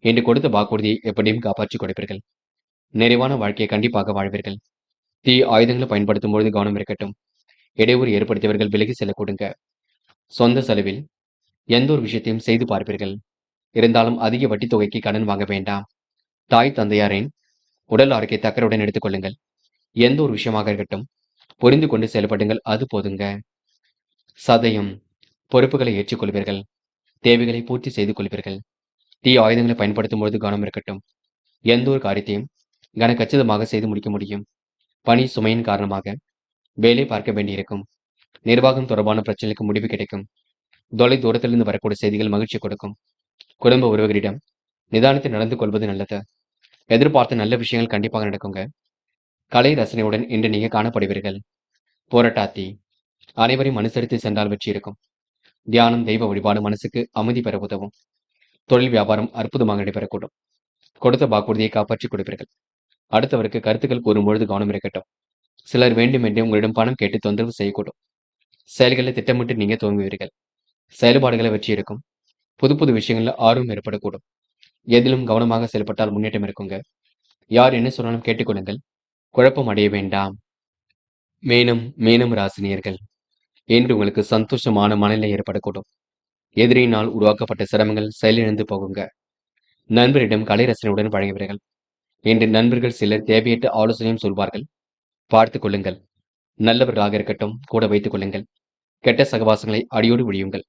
என்று கொடுத்த வாக்குறுதியை எப்படியும் காப்பாற்றிக் கொடுப்பீர்கள். நிறைவான வாழ்க்கையை கண்டிப்பாக வாழ்வீர்கள். தீ ஆயுதங்களை பயன்படுத்தும் பொழுது கவனம் இருக்கட்டும். இடையூறு ஏற்படுத்தியவர்கள் விலகி செல்ல கொடுங்க. சொந்த செலவில் எந்த ஒரு விஷயத்தையும் செய்து பார்ப்பீர்கள். இருந்தாலும் அதிக வட்டி தொகைக்கு கடன் வாங்க வேண்டாம். தாய் தந்தையாரின் உடல் ஆரோக்கியத்தை அக்கறையுடன் எடுத்துக் கொள்ளுங்கள். எந்த ஒரு விஷயமாக இருக்கட்டும் புரிந்து கொண்டு செயல்படுங்கள். அது போதுங்க. சதயம். பொறுப்புகளை ஏற்றுக்கொள்வீர்கள். தேவைகளை பூர்த்தி செய்து கொள்வீர்கள். தீ ஆயுதங்களை பயன்படுத்தும் பொழுது கவனம் இருக்கட்டும். எந்த ஒரு காரியத்தையும் கனகச்சிதமாக செய்து முடிக்க முடியும். பணி சுமையின் காரணமாக வேலை பார்க்க வேண்டியிருக்கும். நிர்வாகம் தொடர்பான பிரச்சனைக்கு முடிவு கிடைக்கும். தொலை தூரத்திலிருந்து வரக்கூடிய செய்திகள் மகிழ்ச்சி கொடுக்கும். குடும்ப உறவுகளிடம் நிதானத்தை நடந்து கொள்வது நல்லது. எதிர்பார்த்த நல்ல விஷயங்கள் கண்டிப்பாக நடக்குங்க. கலை ரசனையுடன் இன்று நீங்க காணப்படுவீர்கள். போராட்டாத்தி. அனைவரையும் அனுசரித்து சென்றால் வெற்றி இருக்கும். தியானம் தெய்வ வழிபாடு மனசுக்கு அமைதி பெற உதவும். தொழில் வியாபாரம் அற்புதமாக நடைபெறக்கூடும். கொடுத்த வாக்குறுதியை காப்பாற்றி கொடுப்பீர்கள். அடுத்தவருக்கு கருத்துக்கள் கூறும்பொழுது கவனம் இருக்கட்டும். சிலர் வேண்டுமென்றே உங்களிடம் பணம் கேட்டு தொந்தரவு செய்யக்கூடும். செயல்களை திட்டமிட்டு நீங்க துவங்குவீர்கள். செயல்பாடுகளை வெற்றி இருக்கும். புது புது விஷயங்கள்ல ஆர்வம் ஏற்படக்கூடும். எதிலும் கவனமாக செயல்பட்டால் முன்னேற்றம் இருக்குங்க. யார் என்ன சொன்னாலும் கேட்டுக்கொள்ளுங்கள். குழப்பம் அடைய வேண்டாம். மேனம் ராசினியர்கள் என்று உங்களுக்கு சந்தோஷமான மனநிலை ஏற்படக்கூடும். எதிரியினால் உருவாக்கப்பட்ட சிரமங்கள் செயலிழந்து போகுங்க. நண்பரிடம் கலை ரசனையுடன் பழகுவீர்கள். இன்று நண்பர்கள் சிலர் தேவையற்ற ஆலோசனையும் சொல்வார்கள். பார்த்துக் கொள்ளுங்கள். நல்லவர்களாக இருக்கட்டும் கூட வைத்துக் கொள்ளுங்கள். கெட்ட சகவாசங்களை அடியோடு ஒழியுங்கள்.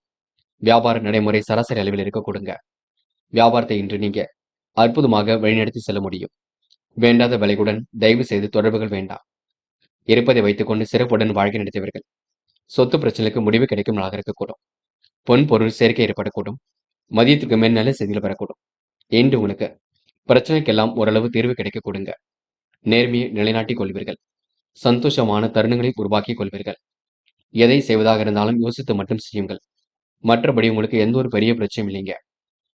வியாபார நடைமுறை சராசரி அளவில் இருக்க கொடுங்க. வியாபாரத்தை இன்று நீங்க அற்புதமாக வழிநடத்தி செல்ல முடியும். வேண்டாத விலையுடன் தயவு செய்து தொடர்புகள் வேண்டாம். இருப்பதை வைத்துக்கொண்டு சிறப்புடன் வாழ்க்கை நடத்துவீர்கள். சொத்து பிரச்சனைக்கு முடிவு கிடைக்கும் நாளாக இருக்கக்கூடும். பொன் பொருள் சேர்க்கை ஏற்படக்கூடும். மதியத்துக்கு மேல் நல்ல செய்திகள் பெறக்கூடும். என்று உங்களுக்கு பிரச்சனைக்கெல்லாம் ஓரளவு தீர்வு கிடைக்க கொடுங்க. நேர்மையை நிலைநாட்டிக் கொள்வீர்கள். சந்தோஷமான தருணங்களை உருவாக்கிக் கொள்வீர்கள். எதை செய்வதாக இருந்தாலும் யோசித்து மட்டும் செய்யுங்கள். மற்றபடி உங்களுக்கு எந்த ஒரு பெரிய பிரச்சனையும் இல்லைங்க.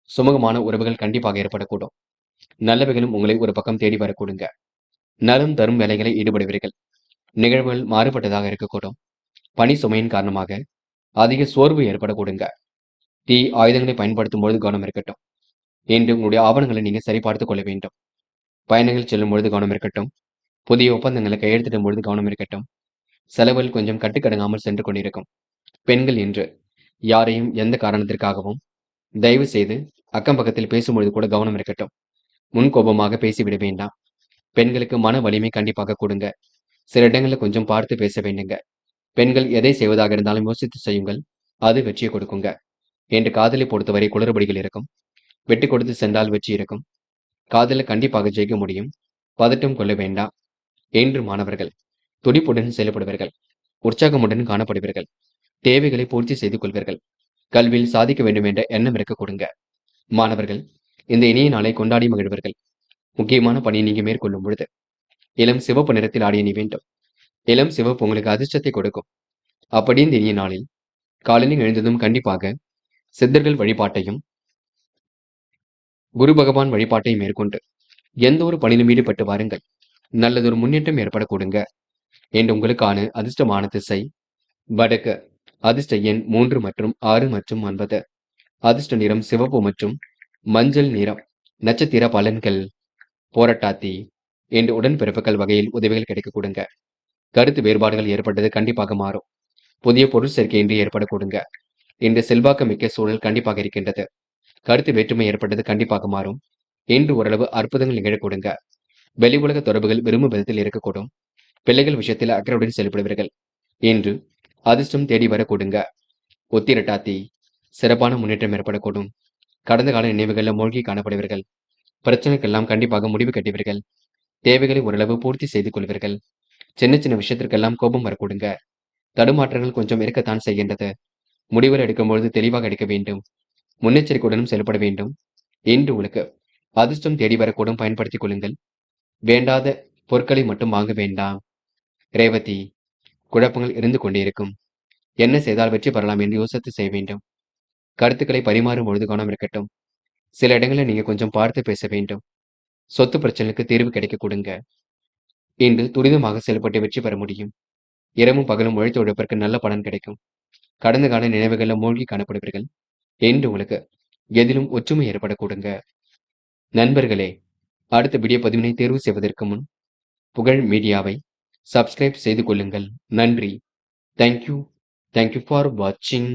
சுமூகமான உறவுகள் கண்டிப்பாக ஏற்படக்கூடும். நல்லவைகளும் உங்களை ஒரு பக்கம் தேடி வரக்கூடுங்க. நலம் தரும் வேலைகளை ஈடுபடுவீர்கள். நிகழ்வுகள் மாறுபட்டதாக இருக்கக்கூடும். பணி சுமையின் காரணமாக அதிக சோர்வு ஏற்படக்கூடுங்க. தீ ஆயுதங்களை பயன்படுத்தும் பொழுது கவனம் இருக்கட்டும். என்று உங்களுடைய ஆவணங்களை நீங்க சரிபார்த்துக் கொள்ள வேண்டும். பயணங்கள் செல்லும் பொழுது கவனம் இருக்கட்டும். புதிய ஒப்பந்தங்களை கையெழுத்திடும் பொழுது கவனம் இருக்கட்டும். செலவுகள் கொஞ்சம் கட்டுக்கடங்காமல் சென்று கொண்டிருக்கும். பெண்கள் என்று யாரையும் எந்த காரணத்திற்காகவும் தயவு செய்து அக்கம் பக்கத்தில் பேசும்பொழுது கூட கவனம் இருக்கட்டும். முன்கோபமாக பேசிவிட வேண்டாம். பெண்களுக்கு மன வலிமை கண்டிப்பாக கொடுங்க. சில இடங்களில் கொஞ்சம் பார்த்து பேச வேண்டுங்க. பெண்கள் எதை செய்வதாக இருந்தாலும் யோசித்து செய்யுங்கள். அது வெற்றியை கொடுக்குங்க. என்று காதலை பொறுத்தவரை குளறுபடிகள் இருக்கும். விட்டு கொடுத்து சென்றால் வெற்றி இருக்கும். காதல கண்டிப்பாக ஜெயிக்க முடியும். பதட்டம் கொள்ள வேண்டாம். என்று மாணவர்கள் துடிப்புடன் செயல்படுவீர்கள். உற்சாகமுடன் காணப்படுவீர்கள். தேவைகளை பூர்த்தி செய்து கொள்வீர்கள். கல்வியில் சாதிக்க வேண்டும் என்ற எண்ணம் இருக்க கொடுங்க. மாணவர்கள் இந்த இனிய நாளை கொண்டாடி மகிழ்வர்கள். முக்கியமான பணியை நீங்க மேற்கொள்ளும் பொழுது இளம் சிவப்பு நிறத்தில் ஆடை அணி வேண்டும். இளம் சிவப்பு உங்களுக்கு அதிர்ஷ்டத்தை கொடுக்கும். அப்படி இந்த இனிய நாளில் காலையில் எழுந்ததும் கண்டிப்பாக சித்தர்கள் வழிபாட்டையும் குரு பகவான் வழிபாட்டையும் மேற்கொண்டு எந்த ஒரு பணியிலும் ஈடுபட்டு வாருங்கள். நல்லதொரு முன்னேற்றம் ஏற்பட கொடுங்க. என்று உங்களுக்கான அதிர்ஷ்டமான திசை வடக்கு. அதிர்ஷ்ட எண் 3 மற்றும் 6 மற்றும் 9. அதிர்ஷ்ட நிறம் சிவப்பு மற்றும் மஞ்சள் நிறம். நட்சத்திர பலன்கள் போராட்டாத்தி என்று உடன்பிறப்புகள் வகையில் உதவிகள் கிடைக்க கொடுங்க. கருத்து வேறுபாடுகள் ஏற்பட்டது கண்டிப்பாக மாறும். புதிய பொருள் சேர்க்கை இன்றி ஏற்பட கொடுங்க. இன்று செல்வாக்கு மிக்க சூழல் கண்டிப்பாக இருக்கின்றது. கருத்து வேற்றுமை ஏற்பட்டது கண்டிப்பாக மாறும். இன்று ஓரளவு அற்புதங்கள் நிகழ கொடுங்க. வெளி உலக தொடர்புகள் விரும்பும் விதத்தில் இருக்கக்கூடும். பிள்ளைகள் விஷயத்தில் அக்கறையுடன் செயல்படுவீர்கள். இன்று அதிர்ஷ்டம் தேடி வர கொடுங்க. உத்திரட்டாத்தி சிறப்பான முன்னேற்றம் ஏற்படக்கூடும். கடந்த கால நினைவுகளில் மூழ்கி காணப்படுவீர்கள். பிரச்சனைக்கெல்லாம் கண்டிப்பாக முடிவு கட்டுவீர்கள். தேவைகளை ஓரளவு பூர்த்தி செய்து கொள்வீர்கள். சின்ன சின்ன விஷயத்திற்கெல்லாம் கோபம் வரக்கூடுங்க. தடுமாற்றங்கள் கொஞ்சம் இருக்கத்தான் செய்கின்றது. முடிவுகள் எடுக்கும்பொழுது தெளிவாக எடுக்க வேண்டும். முன்னெச்சரிக்கையுடனும் செயல்பட வேண்டும். இன்று உங்களுக்கு அதிர்ஷ்டம் தேடி வரக்கூடும், பயன்படுத்திக் கொள்ளுங்கள். வேண்டாத பொருட்களை மட்டும் வாங்க வேண்டாம். ரேவதி குழப்பங்கள் இருந்து கொண்டே இருக்கும். என்ன செய்தால் வெற்றி பெறலாம் என்று யோசித்து செய்ய வேண்டும். கருத்துக்களை பரிமாறும் பொழுது கவனம் இருக்கட்டும். சில இடங்களில் நீங்க கொஞ்சம் பார்த்து பேச வேண்டும். சொத்து பிரச்சனைக்கு தீர்வு கிடைக்க கொடுங்க. இன்று துரிதமாக செயல்பட்டு வெற்றி பெற முடியும். இரவும் பகலும் உழைத்து உழைப்பிற்கு நல்ல பலன் கிடைக்கும். கடந்த கால நினைவுகளில் மூழ்கி காணப்படுவீர்கள். என்று உங்களுக்கு எதிலும் ஒற்றுமை ஏற்பட கொடுங்க. நண்பர்களே, அடுத்த வீடியோ பதிவினை தேர்வு செய்வதற்கு முன் புகழ் மீடியாவை சப்ஸ்கிரைப் செய்து கொள்ளுங்கள். நன்றி. தேங்க்யூ. தேங்க்யூ ஃபார் வாட்சிங்.